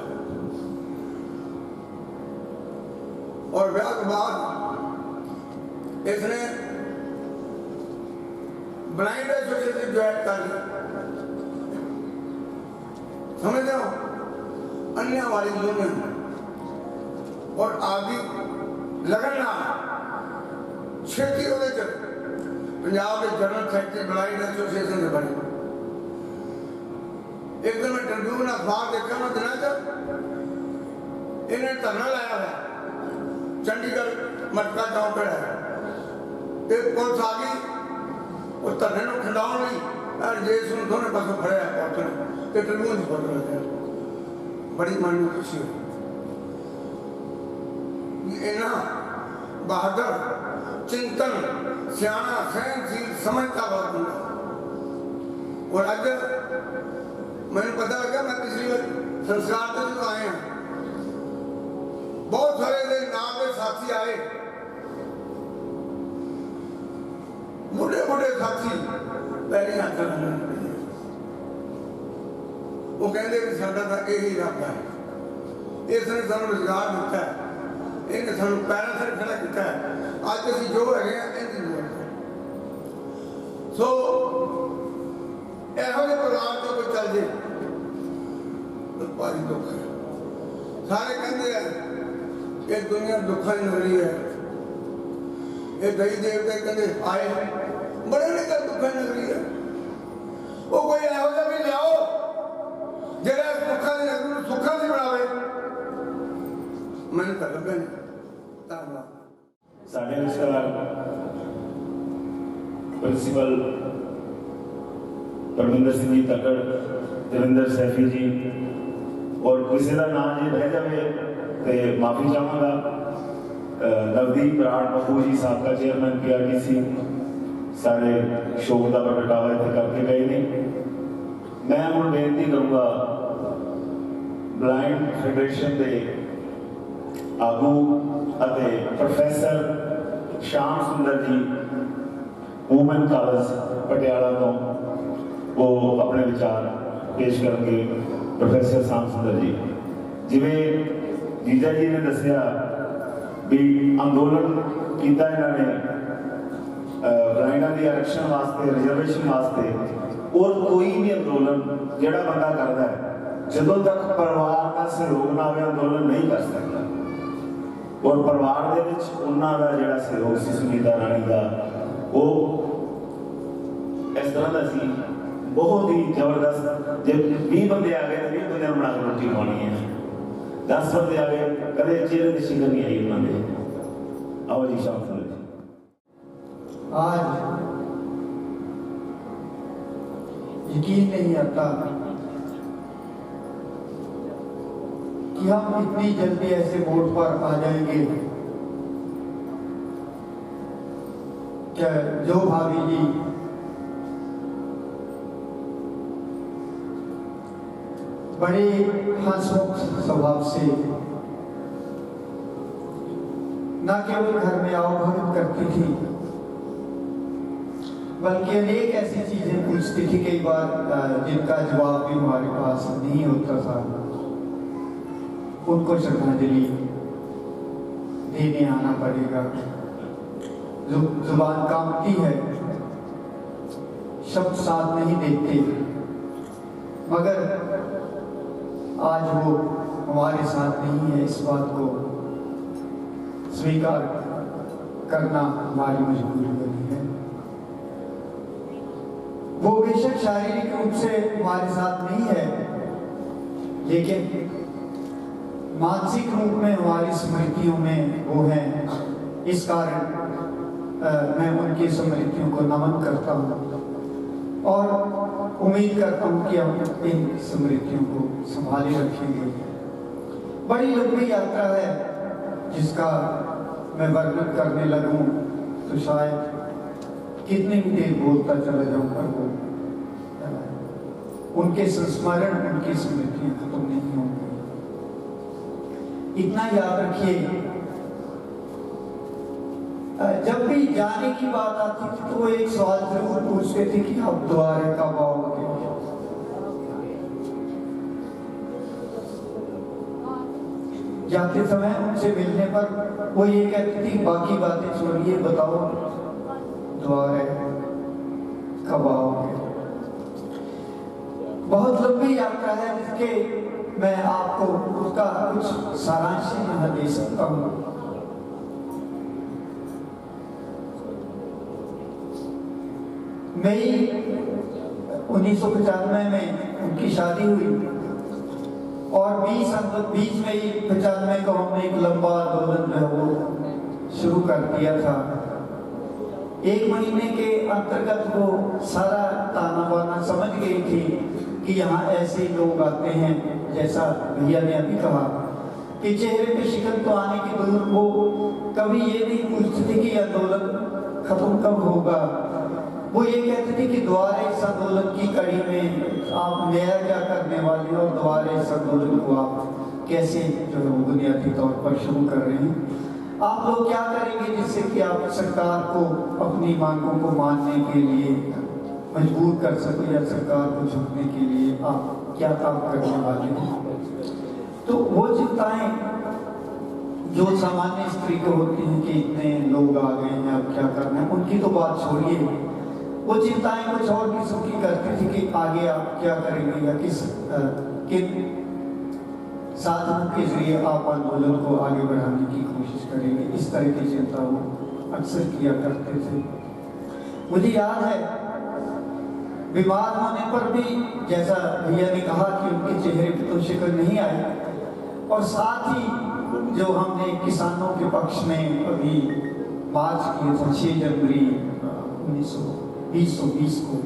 और ब्याह के बाद इसने ब्लाइंड एसोसिएशन ज्वाइन कर ली। समझते हो अन्य वाली यूनियन और आदि लगन ना छेती हो पंजाब के जनरल सेक्रेटरी ब्लाइंड एसोसिएशन से बने। एक दिन मैं ट्रिब्यून अखबार देखा मैं दिना इन्हें धरना लाया है चंडीगढ़ मटका चौक है पुलिस आ गई उस धरने को खिंडाने राजेश दोनों पासों खड़े पहुंचने तो ट्रिब्यून से पहुंच रहे थे। बड़ी मन में खुशी हुई इन्ना बहादुर चिंतन सियाना सहनशील समझता बहुत बंदा और अज मैंने पता लगा मैं पिछली बार संस्कार तो जो आए हैं बहुत सारे नाम के साथी आए बुढ़े बुढ़े साथी पहले हाथ वो कहते भी साडा तो यही रब है इसने सानू रोजगार दिता है ਇਹਨੇ ਸਾਨੂੰ ਪੈਰਾਂ ਸਿਰ ਖੜਾ ਕੀਤਾ ਹੈ। ਅੱਜ ਅਸੀਂ ਜੋ ਹੈਗੇ ਆ ਇਹਦੀ ਲੋੜ ਹੈ। ਸੋ ਇਹੋ ਜਿਹੇ ਪਰਿਵਾਰ ਤੋਂ ਕੋਈ ਚੱਲ ਜੇ ਤਾਂ ਭਾਰੀ ਦੁੱਖ ਹੈ। ਸਾਰੇ ਕਹਿੰਦੇ ਆ ਇਹ ਦੁਨੀਆ ਦੁੱਖਾਂ ਦੀ ਨਗਰੀ ਹੈ। ਇਹ ਦਈ ਦੇਵਤੇ ਕਹਿੰਦੇ ਆਏ ਬੜੇ ਨੇ ਕਿ ਦੁੱਖਾਂ ਦੀ ਨਗਰੀ ਹੈ। ਉਹ ਕੋਈ ਇਹੋ ਜਿਹਾ ਵੀ ਲਿਆਓ ਜਿਹੜਾ ਦੁੱਖਾਂ ਦੀ ਨਗਰੀ ਨੂੰ ਸੁੱਖਾਂ ਦੀ ਬਣਾਵੇ। ਮੈਨੂੰ ਤਾਂ ਲੱਭੇ ਨਹੀਂ। ਧੰਨਵਾਦ। साढ़े रिश्तेदार प्रिंसिपल परमिंदर सिंह जी तकड़, देविंदर सैफी जी और किसी का नाम जी रह जाए तो माफ़ी चाहूँगा। नवदीप बराड़ पप्पू जी साबका चेयरमैन PRTC सारे शोक का प्रगटावा इतने करके गए नहीं। मैं हूँ बेनती करूँगा ब्लाइंड फेडरेशन के आगू ਅਤੇ प्रोफैसर श्याम सुंदर जी वूमेन कॉलेज पटियाला तो वो अपने विचार पेश करेंगे। प्रोफैसर श्याम सुंदर जी जिमें जीजा जी ने दसिया भी अंदोलन किया इन्होंने ब्लाइंडा की आरक्षण वास्ते रिजर्वेशन वास्ते और कोई भी अंदोलन जोड़ा बंदा करता है जो तक परिवार का सहयोग ना हो अंदोलन नहीं कर सकता। और परिवार के जोड़ा सहयोग से सुनीता राणी का वो इस तरह का सी बहुत ही जबरदस्त। जब 20 बंदे आ गए 20 बंदे बना के रोटी खानी है, 10 बंदे आ गए कदे चेहरे की शिकन नहीं आई उन्होंने। आओ जी शाम सुनो जी। आज यकीन नहीं आता कि हम इतनी जल्दी ऐसे मोड़ पर आ जाएंगे कि जो भाभी जी बड़े हंसमुख स्वभाव से न केवल घर में आओ भगत करती थी बल्कि अनेक ऐसी चीजें पूछती थी कई बार जिनका जवाब भी हमारे पास नहीं होता था। उनको श्रद्धांजलि देने आना पड़ेगा। जुबान कांपती है, शब्द साथ नहीं देते, मगर आज वो हमारे साथ नहीं है। इस बात को स्वीकार करना हमारी मजबूरी बनी है। वो बेशक शारीरिक रूप से हमारे साथ नहीं है, लेकिन मानसिक रूप में हमारी स्मृतियों में वो है। इस कारण मैं उनकी स्मृतियों को नमन करता हूँ और उम्मीद करता हूँ कि हम इन स्मृतियों को संभाले रखेंगे। बड़ी लंबी यात्रा है जिसका मैं वर्णन करने लगूं तो शायद कितनी भी देर बोलता चला जाऊं, पर वो उनके संस्मरण उनकी स्मृतियां खत्म नहीं होंगी। इतना याद रखिए, जब भी जाने की बात आती थी तो वो एक सवाल जरूर पूछते थे कि आप दोबारा कब आओगे। जाते समय उनसे मिलने पर वो ये कहती थी बाकी बातें छोड़िए, बताओ दोबारा कब आओगे। बहुत लंबी यात्रा है जिसके मैं आपको उसका कुछ सारांश यहाँ दे सकता हूँ। मई 1995 में उनकी शादी हुई और 20 मई 95 को हमने एक लंबा आंदोलन जो है वो शुरू कर दिया था। 1 महीने के अंतर्गत वो सारा ताना बाना समझ गई थी कि यहाँ ऐसे लोग आते हैं, जैसा भैया ने अभी कहा कि चेहरे पे शिकन तो आने की दूर, वो कभी ये नहीं पूछती थी कि आंदोलन खत्म कब होगा। वो ये कहते थे कि दोबारा इस आंदोलन की कड़ी में आप नया क्या करने वाले हो और दोबारा इस आंदोलन को आप कैसे जो है बुनियादी तौर पर शुरू कर रहे हैं। आप लोग क्या करेंगे जिससे कि आप सरकार को अपनी मांगों को मानने के लिए मजबूर कर सको या सरकार को झुकने के लिए आप क्या काम करने वाले हैं। तो वो चिंताएं जो सामान्य स्त्री को होती हैं कि इतने लोग आ गए हैं, अब क्या करना है, उनकी तो बात छोड़िए। वो चिंताएं कुछ और किस्म की करती थी कि आगे आप क्या करेंगे या किन साधनों के जरिए आप आंदोलन को आगे बढ़ाने की कोशिश करेंगे। इस तरह की चिंता वो अक्सर किया करते थे। मुझे याद है बीमार होने पर भी, जैसा भैया ने कहा कि उनके चेहरे पर तो शिकन नहीं आई, और साथ ही जो हमने किसानों के पक्ष में अभी मार्च किए थे 6 जनवरी 1920 को,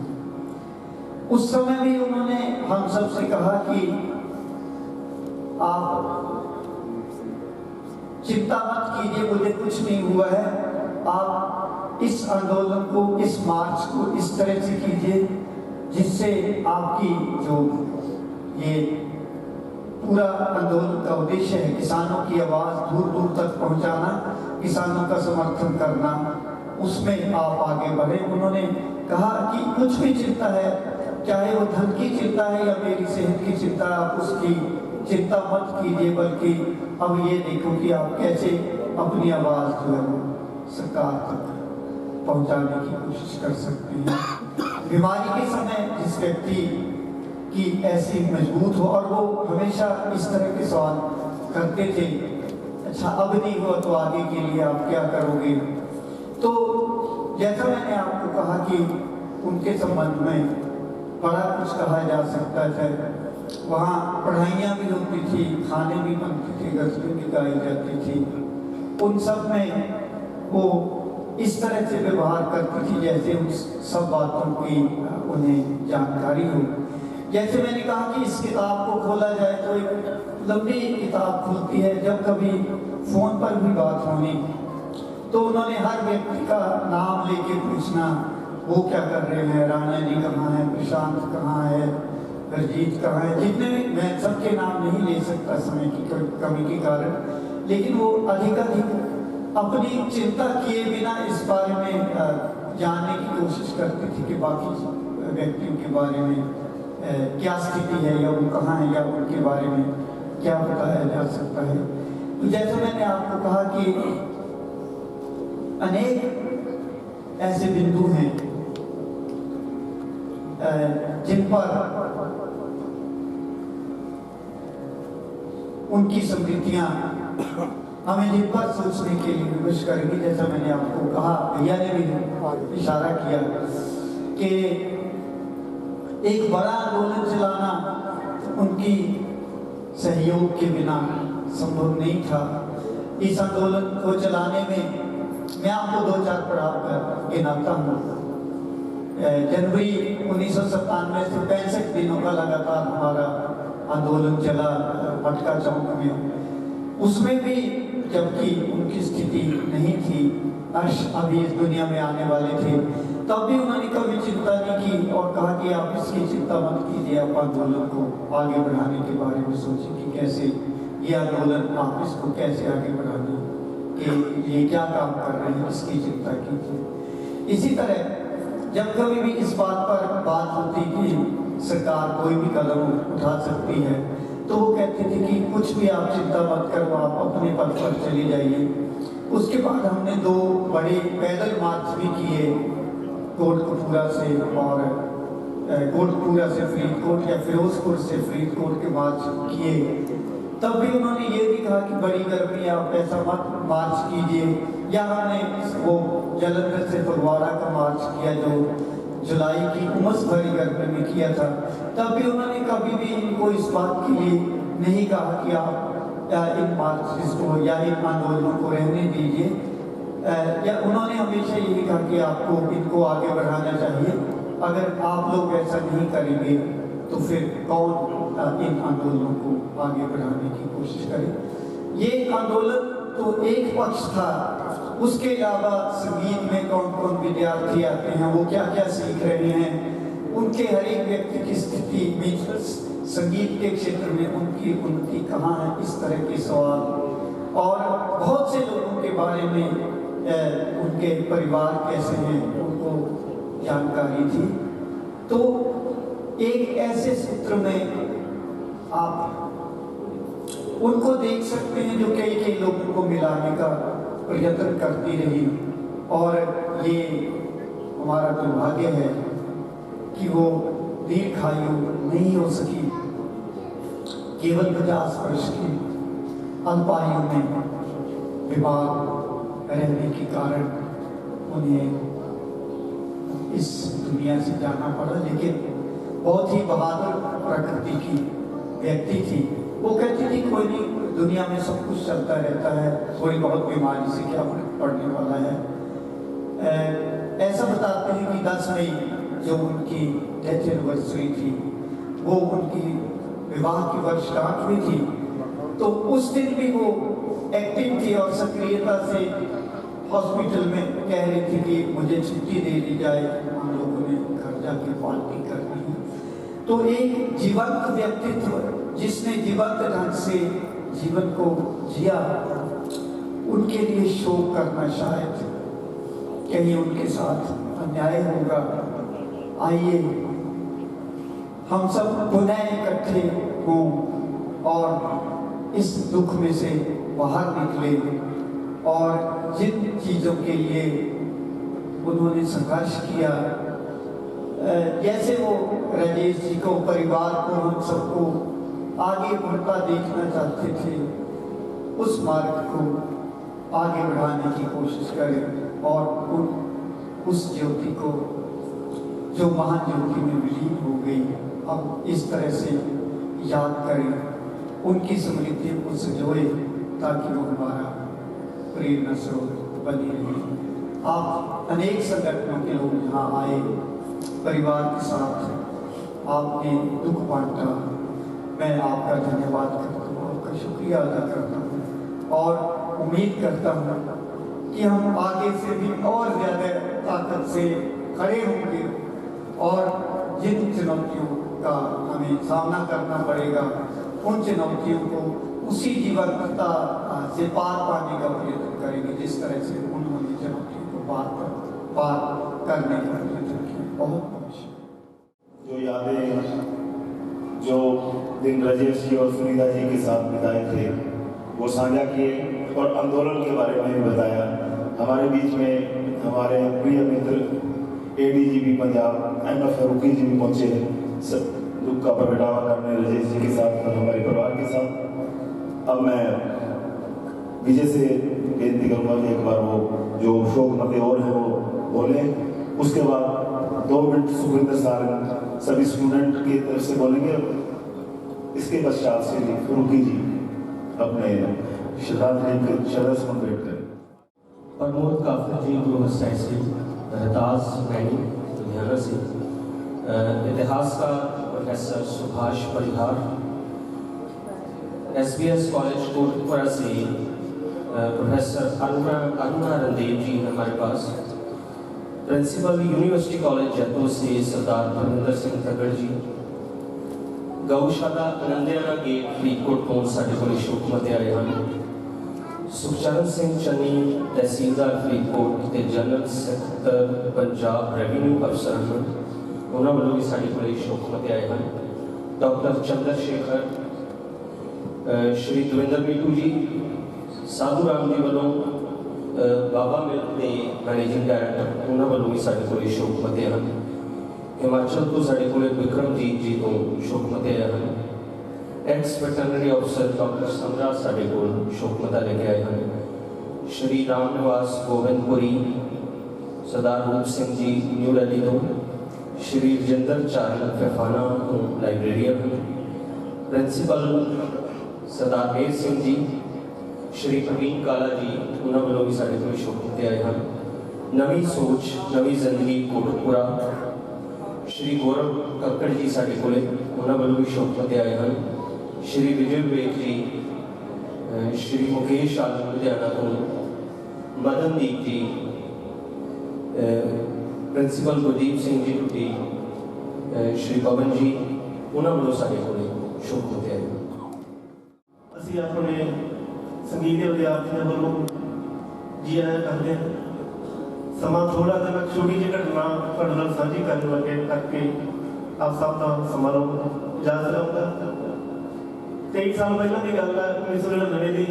उस समय भी उन्होंने हम सब से कहा कि आप चिंता मत कीजिए, मुझे कुछ नहीं हुआ है, आप इस आंदोलन को, इस मार्च को इस तरह से कीजिए जिससे आपकी जो ये पूरा आंदोलन का उद्देश्य है, किसानों की आवाज़ दूर दूर तक पहुंचाना, किसानों का समर्थन करना, उसमें आप आगे बढ़े। उन्होंने कहा कि कुछ भी चिंता है, चाहे वो धन की चिंता है या मेरी सेहत की चिंता, आप उसकी चिंता मत कीजिए, बल्कि अब ये देखो कि आप कैसे अपनी आवाज़ जो है सरकार तक पहुंचाने की कोशिश कर सकते हैं। बीमारी के समय जिस व्यक्ति की ऐसी मजबूत हो, और वो हमेशा इस तरह के सवाल करते थे, अच्छा अब नहीं हुआ तो आगे के लिए आप क्या करोगे। तो जैसा मैंने आपको कहा कि उनके संबंध में बड़ा कुछ कहा जा सकता है। वहाँ पढ़ाइयाँ भी होती थी, खाने भी बनते थे, गज़लें भी गाई जाती थी। उन सब में वो इस तरह से व्यवहार करती थी जैसे उन सब बातों की उन्हें जानकारी हो। जैसे मैंने कहा कि इस किताब को खोला जाए तो एक लंबी किताब खुलती है। जब कभी फ़ोन पर भी बात होनी तो उन्होंने हर व्यक्ति का नाम लेके पूछना, वो क्या कर रहे हैं, राणा जी कहाँ हैं, प्रशांत कहाँ है, हरजीत कहाँ है। जितने भी, मैं सबके नाम नहीं ले सकता समय की कमी के कारण, लेकिन वो अधिकाधिक अपनी चिंता किए बिना इस बारे में जानने की कोशिश करती थी कि बाकी व्यक्तियों के बारे में क्या स्थिति है, या वो कहाँ है, या उनके बारे में क्या बताया जा सकता है। तो जैसे मैंने आपको कहा कि अनेक ऐसे बिंदु हैं जिन पर उनकी स्मृतियां हमें जिन पर सोचने के लिए विवश करेंगी। जैसा मैंने आपको कहा, भैया ने भी इशारा किया कि एक बड़ा आंदोलन चलाना उनकी सहयोग के बिना संभव नहीं था। इस आंदोलन को चलाने में मैं आपको 2-4 पड़ाव गिनाता हूँ। जनवरी 1997 से 65 दिनों का लगातार हमारा आंदोलन चला मटका चौक में। उसमें भी जबकि उनकी स्थिति नहीं थी, अर्श अभी इस दुनिया में आने वाले थे, तब भी उन्होंने कभी चिंता नहीं की और कहा कि आप इसकी चिंता मत कीजिए, आप आंदोलन को आगे बढ़ाने के बारे में सोचिए कि कैसे ये आंदोलन, आप इसको कैसे आगे बढ़ाने के लिए क्या काम कर रहे हैं, इसकी चिंता कीजिए। इसी तरह जब कभी भी इस बात पर बात होती कि सरकार कोई भी कदम उठा सकती है, तो वो कहते थे कि कुछ भी आप चिंता मत करो, आप अपने पद पर चले जाइए। उसके बाद हमने 2 बड़े पैदल मार्च भी किए, कोटकपूरा से और कोटकपूरा से फरीदकोट या फिरोजपुर से फरीदकोट के मार्च किए। तब भी उन्होंने ये भी कहा कि बड़ी गर्मी, आप ऐसा मत मार्च कीजिए। या हमने वो जलंधर से फगवाड़ा का मार्च किया जो जुलाई की उमस भरी गर्मी में किया था। तब भी उन्होंने कभी भी इनको इस बात के लिए नहीं कहा कि आप इन मार्चेस को या इन आंदोलनों को रहने दीजिए, या उन्होंने हमेशा यही कहा कि आपको इनको आगे बढ़ाना चाहिए। अगर आप लोग ऐसा नहीं करेंगे तो फिर कौन इन आंदोलनों को आगे बढ़ाने की कोशिश करे। ये आंदोलन तो एक पक्ष था, उसके अलावा संगीत में कौन कौन विद्यार्थी आते हैं, वो क्या क्या सीख रहे हैं, उनके हर एक व्यक्ति की स्थिति में संगीत के क्षेत्र में उनकी उन्नति कहाँ है, इस तरह के सवाल, और बहुत से लोगों के बारे में उनके परिवार कैसे हैं उनको जानकारी थी। तो एक ऐसे सूत्र में आप उनको देख सकते हैं जो कई कई लोगों को मिलाने का प्रयत्न करती रही, और ये हमारा दुर्भाग्य है कि वो दीर्घायु नहीं हो सकी। केवल 50 वर्ष की अल्पायु में बीमार रहने के कारण उन्हें इस दुनिया से जाना पड़ा, लेकिन बहुत ही बहादुर प्रकृति की व्यक्ति थी। वो कहती थी कोई नहीं, दुनिया में सब कुछ चलता रहता है, थोड़ी बहुत बीमारी से क्या फर्क पड़ने वाला है। ऐसा बताते हैं कि 10 मई जो उनकी डेथ एनिवर्सरी थी, वो उनकी विवाह की वर्षगांठ हुई थी, तो उस दिन भी वो एक्टिव थी और सक्रियता से हॉस्पिटल में कह रही थी कि मुझे छुट्टी दे दी जाए, हम लोगों ने घर जाके पार्टी करनी है। तो एक जीवंत व्यक्तित्व जिसने जीवंत ढंग से जीवन को जिया, उनके लिए शोक करना शायद कहीं उनके साथ अन्याय होगा। आइए हम सब पुनः इकट्ठे हों और इस दुख में से बाहर निकले, और जिन चीज़ों के लिए उन्होंने संघर्ष किया, जैसे वो राजेश जी को, परिवार को, हम सबको आगे बढ़ता देखना चाहते थे, उस मार्ग को आगे बढ़ाने की कोशिश करें और उस ज्योति को जो महान ज्योति में विलीन हो गई, अब इस तरह से याद करें, उनकी स्मृति को सजोए ताकि वो हमारा प्रेरणा स्रोत बनी रहे। आप अनेक संगठनों के लोग यहाँ आए, परिवार के साथ आपने दुख बांटा, मैं आपका धन्यवाद करता हूँ, आपका शुक्रिया अदा करता हूँ और उम्मीद करता हूँ कि हम आगे से भी और ज़्यादा ताकत से खड़े होंगे और जिन चुनौतियों का हमें सामना करना पड़ेगा, उन चुनौतियों को उसी जीवंतता से पार पाने का प्रयत्न करेंगे जिस तरह से उन्होंने चुनौतियों को पार करने का प्रयत्न किया। बहुत जो यादें जो दिन राजेश जी और सुनीता जी के साथ बिताए थे वो साझा किए और आंदोलन के बारे में भी बताया। हमारे बीच में हमारे प्रिय मित्र ADGP पंजाब M.F. फारूकी जी भी पहुँचे, सब दुख का प्रगटावा करने राजेश जी के साथ और हमारे परिवार के साथ। अब मैं विजय से बेनती करूँगा कि एक बार वो जो शोक मते और हैं वो बोले, उसके बाद 2 मिनट सुखविंदर सर सभी स्टूडेंट की तरफ से बोलेंगे। इसके पश्चात से फारूकी जी अपने श्रद्धा सुमन भेंट करें। प्रमोद काफिर जी ग्रोह से रहताज मैनी लुधियाना से, इतिहासकार प्रोफेसर सुभाष परिहार, SBS कॉलेज कोटपुरा से प्रोफेसर अरुणा रणदेव जी हमारे पास, प्रिंसिपल यूनिवर्सिटी कॉलेज जयपुर से सरदार धर्मेंद्र सिंह तगड़ जी, गौशाला आनंदियाना गेट फरीदकोट ਤੋਂ ਸਾਡੇ ਕੋਲ ਸ਼ੁਕਮਤ ਆਏ ਹਨ। ਸੁਖਚਰਨ ਸਿੰਘ ਚੰਨੀ ਤਹਿਸੀਲਦਾਰ ਫਰੀਦਕੋਟ ਤੇ ਜਨਰਲ ਸੈਕਟਰ ਪੰਜਾਬ ਰੈਵਨਿਊ ਅਫਸਰ ਹਨ, ਉਹਨਾਂ ਵੱਲੋਂ ਵੀ ਸਾਡੇ ਕੋਲ ਸ਼ੁਕਮਤ ਆਏ ਹਨ। ਡਾਕਟਰ ਚੰਦਰ ਸ਼ੇਖਰ, ਸ਼੍ਰੀ ਦਵਿੰਦਰ ਮੀਟੂ ਜੀ, ਸਾਧੂ ਰਾਮ ਜੀ ਵੱਲੋਂ ਬਾਬਾ ਮਿਲਕ ਦੇ ਮੈਨੇਜਿੰਗ ਡਾਇਰੈਕਟਰ, ਉਹਨਾਂ ਵੱਲੋਂ ਵੀ ਸਾਡੇ ਕੋਲ ਸ਼ੁਕਮਤ ਹਨ। हिमाचल तो साढ़े को विक्रमजीत जी को शोकमत आए हैं। एक्स वेटरनरी ऑफिसर डॉक्टर समरा साढ़े को शोकमत लेके आए हैं। श्री राम निवास गोविंदपुरी, सरदार रूप सिंह जी न्यू दिल्ली तो, श्री रजिंदर चारण फैफाना तो लाइब्रेरियन, प्रिंसिपल सरदार मेर सिंह जी, श्री प्रवीण काला जी, उन्होंने वालों भी साढ़े को शोकमत आए हैं। नवी सोच नवी जिंदगी कोटपुरा, श्री गौरव कक्कड़ जी साढ़े को उन्होंने वालों भी शोकमत आए हैं। श्री विजय विवेक जी, श्री मुकेश आलम लुधियाना तो, मदनदीप जी, प्रिंसिपल गुरदीप सिंह जी टुटी, श्री पवन जी, उन्होंने वालों साढ़े को शोकमत आए हैं। ਅਸੀਂ ਆਪਣੇ ਸੰਗੀਤ ਦੇ ਵਿਦਿਆਰਥੀਆਂ ਵੱਲੋਂ ਜੀ ਆਇਆਂ ਕਰਦੇ ਹਾਂ। ਸਮਾਂ ਥੋੜਾ ਜਿਹਾ ਮੈਂ ਛੋਟੀ ਜਿਹੀ ਘਟਨਾ ਤੁਹਾਡੇ ਨਾਲ ਸਾਂਝੀ ਕਰਨ ਲੱਗੇ ਕਰਕੇ ਆਪ ਸਭ ਦਾ ਸਮਾਰੋਹ ਇਜਾਜ਼ਤ ਲਊਂਗਾ। 23 साल पहले की गल है, 1999 की।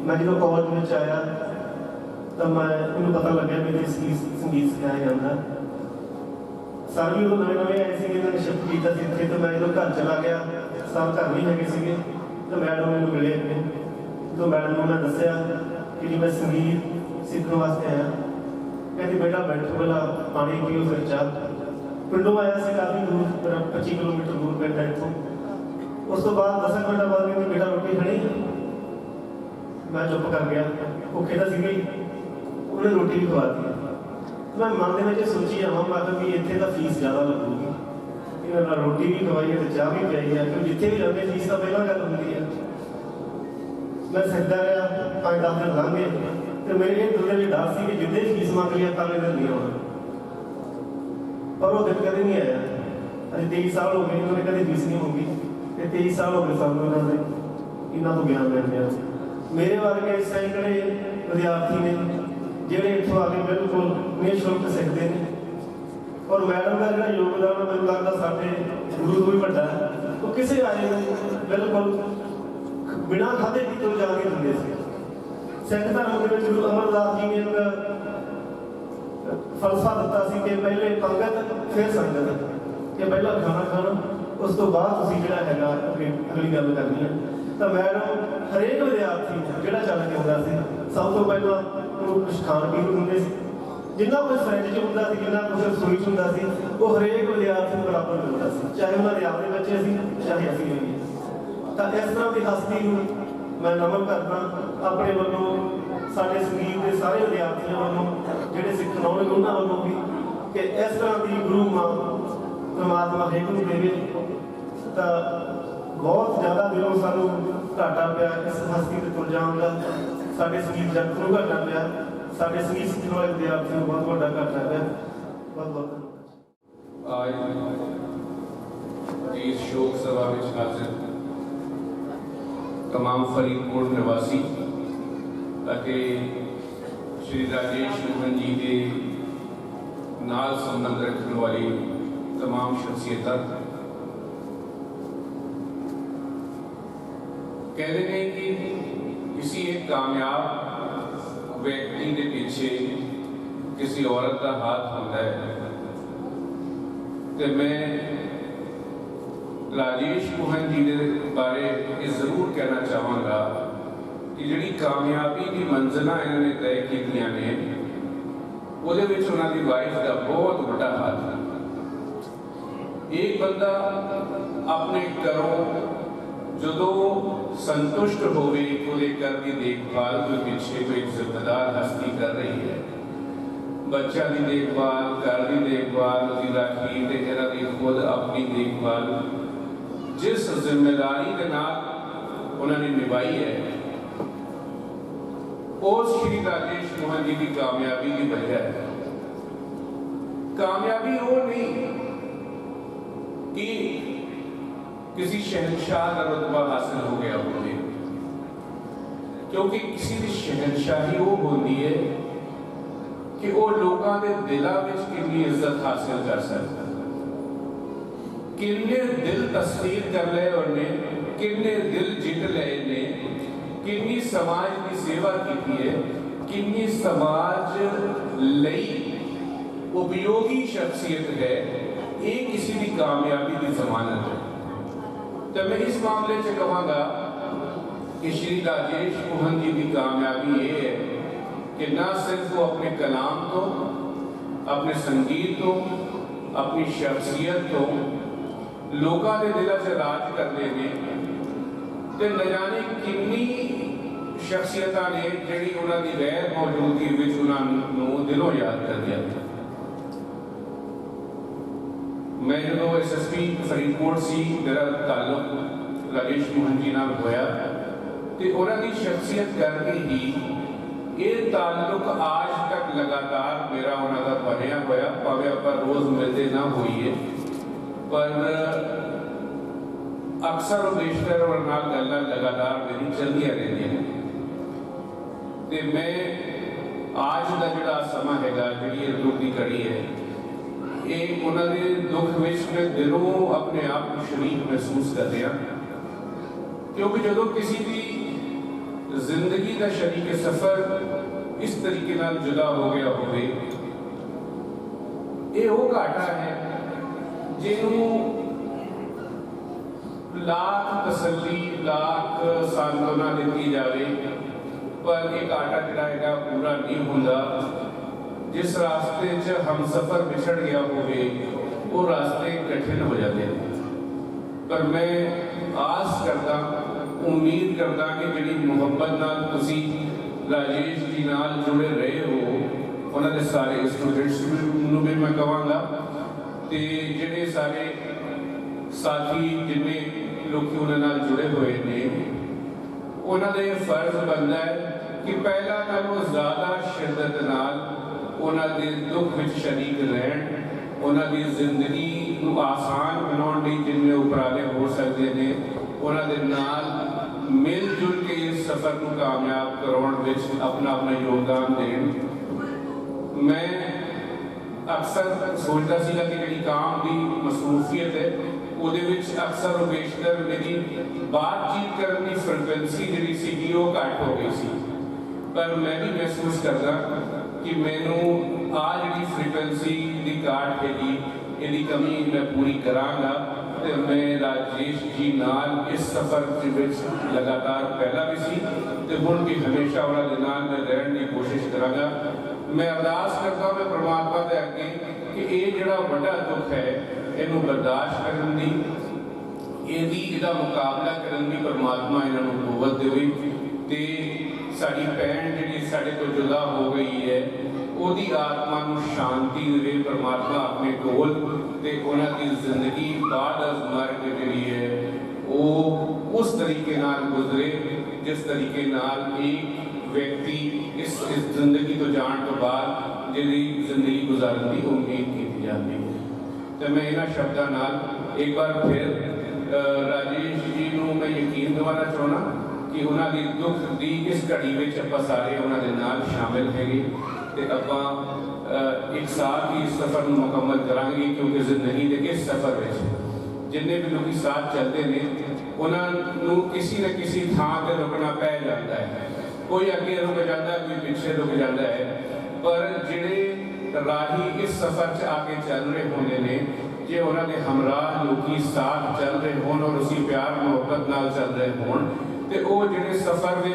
मैं जो कॉलेज में आया तो मैंने पता लगे भी संगीत सिखाया जाता। सर भी उदों नवे नवे आए थे, इन्होंने शिफ्ट किया इतने। तो मैं जो घर चला गया, सर घर नहीं है, तो मैडम मैंने मिले अगे। तो मैडम को मैं दसिया कि जी मैं संगीत सीखने वास्ते आया। कहती बेटा बैठो, पहला पानी पियो, फिर चाह। पिंडों आया से काफ़ी दूर, मेरा 25 किलोमीटर दूर पिंड है इतों। उस तो बाद 10 मिनट बाद कहती बेटा रोटी खानी। मैं चुप कर गया, भुखे तो सी, उन्हें रोटी भी खवा दी। मैं मन में सोची जावा, मैं भी इतने तो फीस ज़्यादा लगूगी, इन्होंने रोटी भी खवाई है तो चाह भी पिलाई है, क्योंकि जितने भी जाते फीस तो पहला गल होंगी है। मैं सीखता रहा, 5-10 दिन लंघ गए, तो मेरे दिल में डर सी कि जिद्दे फीस मंग लिया कल दिन नहीं आना। पर वो दिन कभी नहीं आया। अभी 23 साल हो गए, इन्होंने कभी फीस नहीं होगी। 23 साल हो गए सानू इन्होंने तो ज्ञान मिल गया। मेरे वर्गे सैकड़े विद्यार्थी ने ਜਿਹੜੇ ਇੱਥੋਂ ਆ ਕੇ ਬਿਲਕੁल ਨਿਸ਼ੁਲਕ ਸਿੱਖਦੇ ਨੇ। ਔਰ ਮੈਡਮ ਦਾ ਜਿਹੜਾ ਯੋਗਦਾਨ ਮੈਨੂੰ ਲੱਗਦਾ ਸਾਡੇ ਗੁਰੂ ਤੋਂ ਵੀ ਵੱਡਾ ਹੈ। ਉਹ ਕਿਸੇ ਆਏ ਨੂੰ ਬਿਲਕੁਲ ਬਿਨਾਂ ਖਾਧੇ ਪੀਤੇ ਤੋਂ ਜਾ ਕੇ ਦਿੰਦੇ ਸੀ। ਸਿੱਖ ਧਰਮ ਦੇ ਵਿੱਚ ਗੁਰੂ ਅਮਰਦਾਸ ਜੀ ਨੇ ਇੱਕ ਫਲਸਫਾ ਦਿੱਤਾ ਸੀ ਕਿ ਪਹਿਲੇ ਪੰਗਤ ਫਿਰ ਸੰਗਤ, ਕਿ ਪਹਿਲਾਂ ਖਾਣਾ ਖਾਣਾ, ਉਸ ਤੋਂ ਬਾਅਦ ਤੁਸੀਂ ਜਿਹੜਾ ਹੈਗਾ ਅਗਲੀ ਗੱਲ ਕਰਨੀ ਹੈ। ਤਾਂ ਮੈਡਮ ਹਰੇਕ ਵਿਦਿਆਰਥੀ ਜਿਹੜਾ ਚੱਲ ਕੇ ਆਉਂਦਾ ਸੀ, ਸਭ ਤੋਂ ਪਹਿਲਾਂ कुछ खाण पीण होंगे, जिन्ना कुछ फ्रिज च होंदा सी, जिन्ना कुछ रसोई च होंदा सी, वो हरेक विद्यार्थी बराबर मिलता सी, चाहे उन्होंने आपके बच्चे सी चाहे असीं होईए। तो इस तरह की हस्ती मैं नमन करदा अपने वालों, साडे संगीत के सारे विद्यार्थियों वालों, जिहड़े सिੱਖਣ आउणगे उन्हां वालों भी, कि इस तरह की गुरु मां परमात्मा हरेक नूं देवे। तो बहुत ज़्यादा दिलों सानूं घाटा पिया इस हस्ती ते तुर जाण दा। साडे संगीत जगत नूं घाटा पिया, साडे संगीत सीखण वाले विद्यार्थियों बहुत बड़ा घाटा पिया। बहुत बहुत आज इस शोक सभा में हाजिर तमाम फरीदकोट निवासी ਅਤੇ श्री राजेश मोहन जी के नाल संबंध रखने वाली तमाम शख्सियत कहते हैं कि किसी एक कामयाब व्यक्ति के पीछे किसी औरत का हाथ होता है। तो मैं राजेश मोहन जी के बारे ये जरूर कहना चाहूँगा कि जिहड़ी कामयाबी की मंजिल इन्होंने तय कीतियां ने, उहदे विच उन्हां दी वाइफ का बहुत बड़ा हाथ है। एक बंदा अपने घरों जदों संतुष्ट होवे, उहदे घर की देखभाल कोई पीछे कोई जिम्मेदार हस्ती कर रही है, बच्चों की देखभाल, घर की देखभाल, उसकी राखी ते इहनां दी खुद अपनी देखभाल, जिस जिम्मेदारी के नाल उन्होंने निभाई है, उस श्री राजेश मोहन जी की कामयाबी की वजह है। कामयाबी वो नहीं कि किसी शहनशाह का रुतबा हासिल हो गया होगी, क्योंकि किसी की शहनशाही वो होती है कि वो लोगों के दिलों में कितनी इज्जत हासिल कर सकता, कितने दिल तस्लीम कर ले उन्हें, कितने दिल जीत ले ने, कितनी समाज की सेवा की है, कितनी समाज लई उपयोगी शख्सियत है, ये किसी की कामयाबी की जमानत है। तो मैं इस मामले से कहूँगा कि श्री राजेश मोहन जी की कामयाबी ये है कि न सिर्फ वो अपने कलाम तो, अपने संगीत तो, अपनी शख्सियत तो लोगों के दिलों से राज करते हैं, तो न जाने कितनी शख्सियत ने जी उन्होंने गैर मौजूदगी में उन्होंने दिलों याद कर दिया। मैं जो SSP फरीदकोट सी मेरा ताल्लुक राजेश मोहन जी नाल होया, तो उन्होंने शख्सियत करके ही ये ताल्लुक आज तक लगातार मेरा उन्होंने बनया होया, भावें आप रोज़ मिलते ना होइए, पर अक्सर और बेशतर और नाल गल्लां लगातार मेरी चलदियां रहिंदियां ने। ते मैं आज का जिहड़ा समा हैगा, जिहड़ी दुख की घड़ी है, ये उन्होंने दुख विच मैं दिलों अपने आप को शरीक महसूस कर रहा क्योंकि जो किसी भी जिंदगी का शरीक सफर इस तरीके नाल जुदा हो गया होवे, ये वो घाटा है जिन्हों लाख तसल्ली लाख सांत्वना दी जाए, पर एक घाटा जिहड़ा हैगा पूरा नहीं होंदा। जिस रास्ते च हम सफर बिछड़ गया होवे वो रास्ते कठिन हो जाते हैं। पर मैं आस करता, उम्मीद करता कि जिहड़ी मुहब्बत नाल तुसीं राजेश जी नाल जुड़े रहे हो, उन्होंने सारे स्टूडेंट्स नूं भी मैं कहांगा ते जिहड़े सारे साथी जिन्ने लोग उन्होंने नाल जुड़े हुए ने, उन्होंने फर्ज बनता है कि पहला नालों ज़्यादा शिद्दत नाल उन्होंने दुख विच शरीक रहन, उन्होंने जिंदगी नूं आसान बनाउण लई जिन्ने उपराले हो सकते हैं उन्होंने नाल मिल जुल के इस सफर को कामयाब करवाउण विच अपना अपना योगदान देण। मैं अक्सर सोचता सीगा कि जिहड़ी काम की मसरूफियत है ਉਹਦੇ ਵਿੱਚ अक्सर बेशतर मेरी बातचीत करने की फ्रीक्वेंसी जिहड़ी सीगी वो घट हो गई सी, पर मैं भी महसूस करदा कि मैनू आ जिहड़ी फ्रीक्वेंसी की घाट हैगी इसकी कमी मैं पूरी करांगा। ते मैं राजेश जी नाल इस सफर के विच लगातार पहला भी सी ते हुण भी हमेशा उन्हां दे नाल मैं रहण की कोशिश करांगा। मैं अरदास करता मैं परमात्मा दे अगे कि ये जिहड़ा वड्डा दुख है इनू बर्दाश्त करन दी, इहदा मुकाबला करन दी परमात्मा इन्हां नूं कुव्वत देवे ते साडी भैण जिहड़ी साडे तो जुदा हो गई है ओदी आत्मा नूं शांति देवे परमात्मा अपने कोल ते उन्हां दी जिंदगी बाद अज मर्ग जिहड़ी है वो उस तरीके नाल गुजरे जिस तरीके नाल एक व्यक्ति इस जिंदगी तो जाण तो बाद जिहड़ी जिंदगी गुजारन दी उम्मीद की जाती है। तो मैं इन्हां शब्दां नाल एक बार फिर राजेश जी नूं मैं यकीन दिवाना चाहुंदा कि उन्होंने दुख की इस घड़ी में आप सारे उन्होंने नाल शामिल है तो आप एक साथ ही इस सफ़र को मुकम्मल करांगे, क्योंकि जिंदगी के इस सफ़र में जिन्ने भी लोग साथ चलते हैं उन्होंने किसी न किसी थां पर रुकना पै जाता है। कोई अगे रुक जाता है, कोई पीछे रुक जाता है, पर जिहड़े राही इस सफ़र च आके चल रहे होंगे ने जे उन्होंने हमराह लोग साथ चल रहे हों और उसी प्यार मुहब्बत नाल चल रहे हों तो वो जिहड़े सफ़र में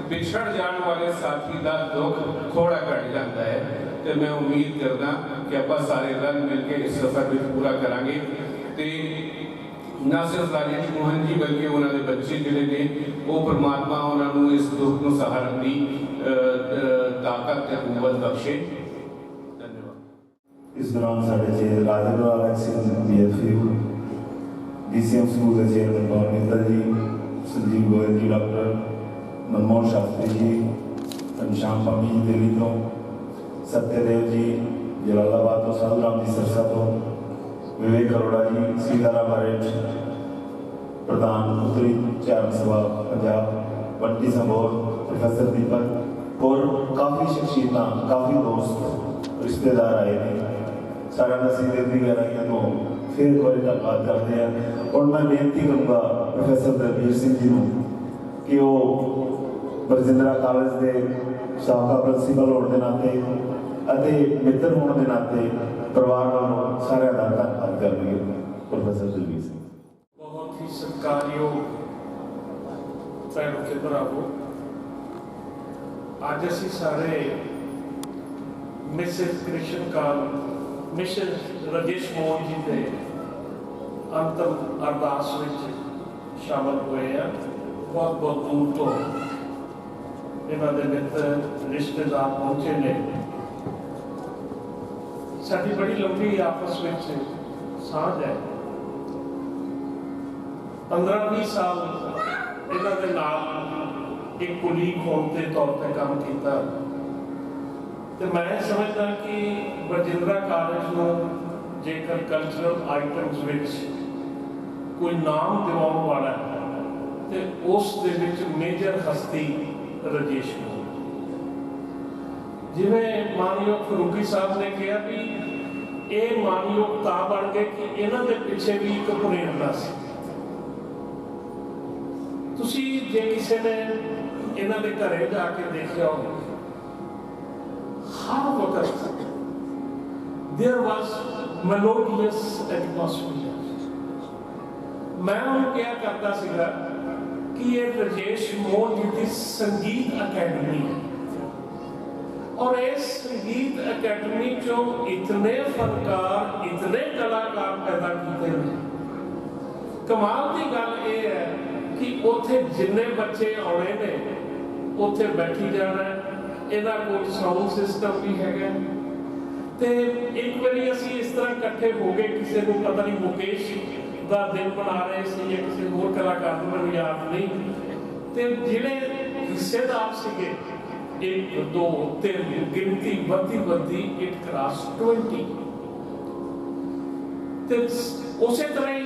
बिछड़ जाने वाले साथी का दुख थोड़ा घट जाता है। तो मैं उम्मीद करदा कि आप सारे रल मिल के इस सफ़र में पूरा करांगे तो ना सिर्फ राजेश मोहन जी बल्कि उन्होंने बच्चे जिहड़े ने वो परमात्मा उन्होंने इस दुख को सहारन की ताकत ते कुव्वत बख्शे। इस दौरान साढ़े chair Rajendra excellence BFU DCM school के चेयरमैन पवन मित्तल जी, संजीव गोयल जी, डॉक्टर मनमोहन शास्त्री जी, घनश्याम पामी जी दिल्ली तो, सत्यदेव जी जलालाबाद तो, साधु राम जी सरसा तो, विवेक अरोड़ा जी, सीताराम आरेट प्रधान उत्तरी चारण सभा पंजाब, बंटी संभोर, प्रोफेसर दीपक और काफ़ी शख्सियत काफ़ी दोस्त रिश्तेदार आए हैं। सारा नसीब दी गहराइयां तो फिर एक बार धन्यवाद करते हैं और मैं बेनती करूँगा प्रोफेसर दलबीर सिंह जी को कि वो बरजिंदरा कॉलेज के साबका प्रिंसीपल होने के नाते ਅਤੇ मित्र होने के नाते परिवार वालों सारे का धन्यवाद करेंगे। प्रोफेसर दलबीर सिंह बहुत ही सत्कारयोग भैनों के भरावो, आज असी सारे मिसेस कृष्ण काल मिसेस राजेश मोहन जी के अंतम अरदास में शामिल हुए हैं। बहुत बहुत दूर तो इन्हों के मित्र रिश्तेदार पहुंचे ने। साड़ी बड़ी लंबी आपस में साझ है। 15-20 साल इन्हों के नाल एक कुलीग होने के तौर पर काम किया तो मैं समझदा कि बरजिंदरा कॉलेज को जेकर कल्चरल आइटम्स विच कोई नाम दिवाउण वाला है तो उस दे विच मेजर हस्ती राजेश मोहन। जिवें मानयोग फरूकी साहब ने कहा भी ये मानयोग तां बन गए कि इन्हां दे पिछे भी एक प्रेरणा सी। ਤੁਸੀਂ ਜੇ ਕਿਸੇ ਨੇ ਇਹਨਾਂ ਦੇ ਘਰੇ ਜਾ ਕੇ ਦੇਖਿਆ ਹੋਵੇ, ਹਰ ਵਕਤ there was melodious atmosphere। ਮੈਂ ਉਹਨੂੰ ਕਿਹਾ ਕਰਦਾ ਸੀਗਾ कि ये राजेश मोहन जी की संगीत अकेडमी है, और इस संगीत अकेडमी चो इतने फनकार, इतने कलाकार पैदा किए हैं। कमाल की गल ये है कि उत्थे जिन्ने बच्चे आने ने उत्थे बैठी जाना है, इन्हां कोल साउंड सिस्टम भी है। ते एक बारी असीं इस तरह इकट्ठे हो गए, किसी को पता नहीं मुकेश का दिन मना रहे थे या किसी होर कलाकार को मैं याद नहीं, तो जिहड़े हिस्सेदार सीगे 1 2 3 गिनती बढ़ती इट क्रॉस 20। ते उसे तरह ही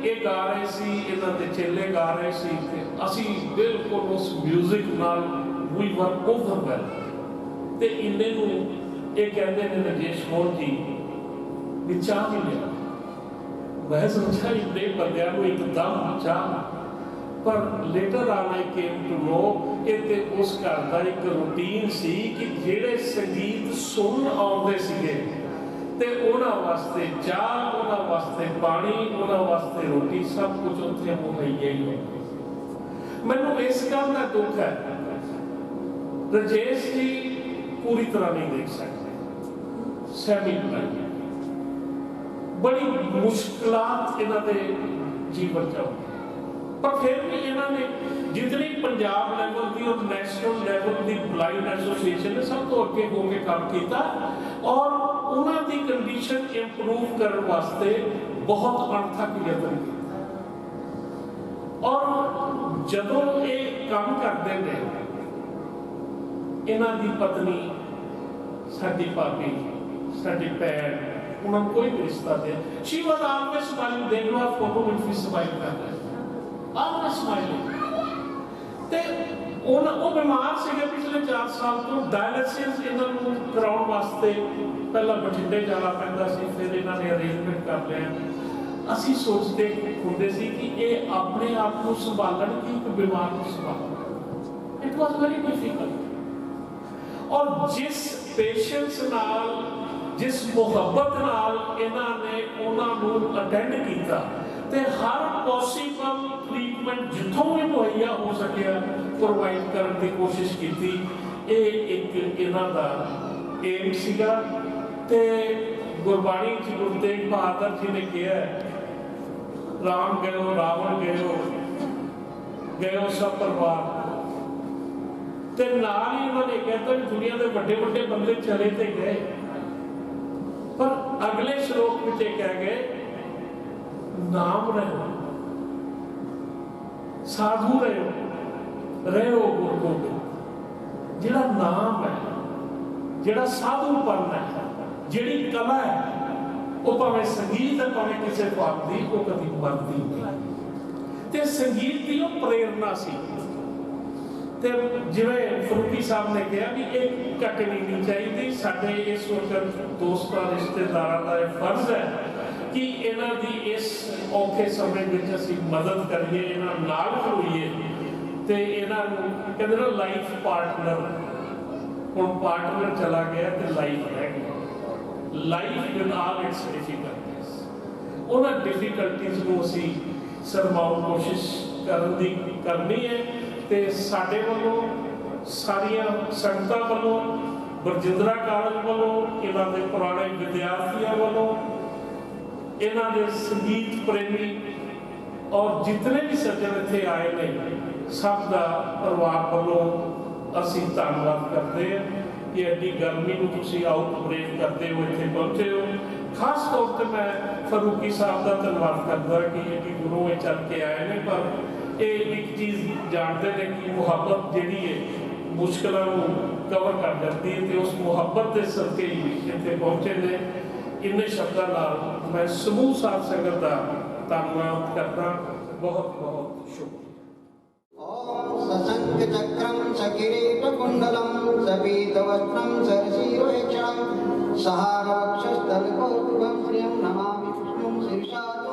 ये गा रहे सी, इन्हां दे चेले गा रहे सी, ते असी बिल्कुल उस म्यूजिक नाल वी वर ओवरवेल्म। ते इन्ने नूं ये कहते हैं राजेश मोहन जी भी चाह नहीं लिया। मैं सोचा इतने बंदियां नूं एकदम चाह, पर later on I came to know ये उस घर का एक रूटीन सी कि जिहड़े संगीत सुन आउंदे सीगे ते उन्हां वास्ते चाह, उन्हां वास्ते पानी, उन्हां वास्ते रोटी, सब कुछ उत्थे मुहैया ही हो। मैनूं इस गल दा दुख है, राजेश जी पूरी तरह नहीं देख सकते, सैमी बनाई बड़ी मुश्किलात इन्हां दे जीवन च, पर फिर भी इन्होंने जितनी पंजाब लेवल की और नैशनल लेवल की ब्लाइंड एसोसीएशन ने सब तो अगे होकर काम किया, और उन्हों की कंडीशन इंप्रूव करने वास्ते बहुत अणथक यतन किया। और जदों ये काम करते हैं, इन्हां दी पत्नी, साडी भाभी, साडी भैन, उन्होंने कोई भी रिश्ता दे, शी वाज ऑलवेज स्माइलिंग। देख लो आप फोटो में फिर स्माइल कर रहे हैं, ऑलवेज स्माइलिंग। ते वो बीमार सीगे पिछले 4 साल तो, डायलिसिस इन्होंने कराउण वास्ते पहला बठिंडे जाना पैंदा सी, फिर इन्होंने अरेंजमेंट कर लिया। असी सोचते होंदे सी कि ये अपने आप को संभालन कि एक बीमार को संभालन। It was very difficult. और जिस पेशेंस नाल, जिस मुहब्बत नाल इन्होंने उन्होंने अटेंड किया, ते हर पॉसिबल ट्रीटमेंट जिथों भी मुहैया हो सकिया प्रोवाइड करने की कोशिश की। ये एक इन्हां दा एम सीगा। ते गुरबाणी च गुरु तेग बहादुर जी ने कहा, राम गयो रावण गयो, गयो सब परिवार। ते नाल ही उन्होंने कहता कि दुनिया के बड़े बड़े बंदे चले तो गए, पर अगले श्लोक में कह गए, नाम रहो, साधु रहो गुरु गोबिंद। जिहड़ा नाम है, जिहड़ा साधुपन है, जिहड़ी कला है, वो भावें संगीत है, भावें किसी बात की, वो कभी मरती नहीं। ते संगीत की वो प्रेरणा सी। ते जिवें फरूकी साहब ने कहा भी एक घटनी नहीं चाहिए। साडे इस वक्त दोस्तों रिश्तेदारों का फर्ज है कि इन्हां दी इस औखे समय विच असीं मदद करिए, इन्हां नाल खड़ोईए, ते इन्हां नूं कहंदे ना लाइफ पार्टनर। हुण पार्टनर चला गया तो लाइफ रह गई। Life with all it's difficulties, उन्हां डिफिकल्टीज नूं असीं सरमाउण कोशिश करनी है। ते साडे वालों, सारिया संगतां वालों, बरजिंदरा कॉलेज वालों, इन्हां दे पुराने विद्यार्थियों वालों, इन्हां दे संगीत प्रेमी और जितने भी सज्जन इत्थे आए ने, सब दा परिवार वालों असीं धन्नवाद करते हैं कि एड्डी गर्मी नूं तुसीं आउटब्रेक करते हो इत्थे पहुंचे हो। खास तौर पर मैं फरूकी साहब का धन्नवाद करता कि एड्डी गुरु चल के आए ने, पर ये एक चीज़ जानते हैं कि मुहब्बत जी है मुश्किलों कवर कर जाती है, तो उस मुहब्बत के सदके ही इतने पहुंचे ने। इन्ने शब्दों नाल मैं समूह साध संगत का धन्यवाद करता। बहुत बहुत शुक्रिया। ओम सशंख चक्रम सकिरीट कुंडलम सपीतवस्त्रम सरसीरोक्षणम सहारवक्षस्थलकोटुभं श्रियं नमामि विष्णुं शीर्षात्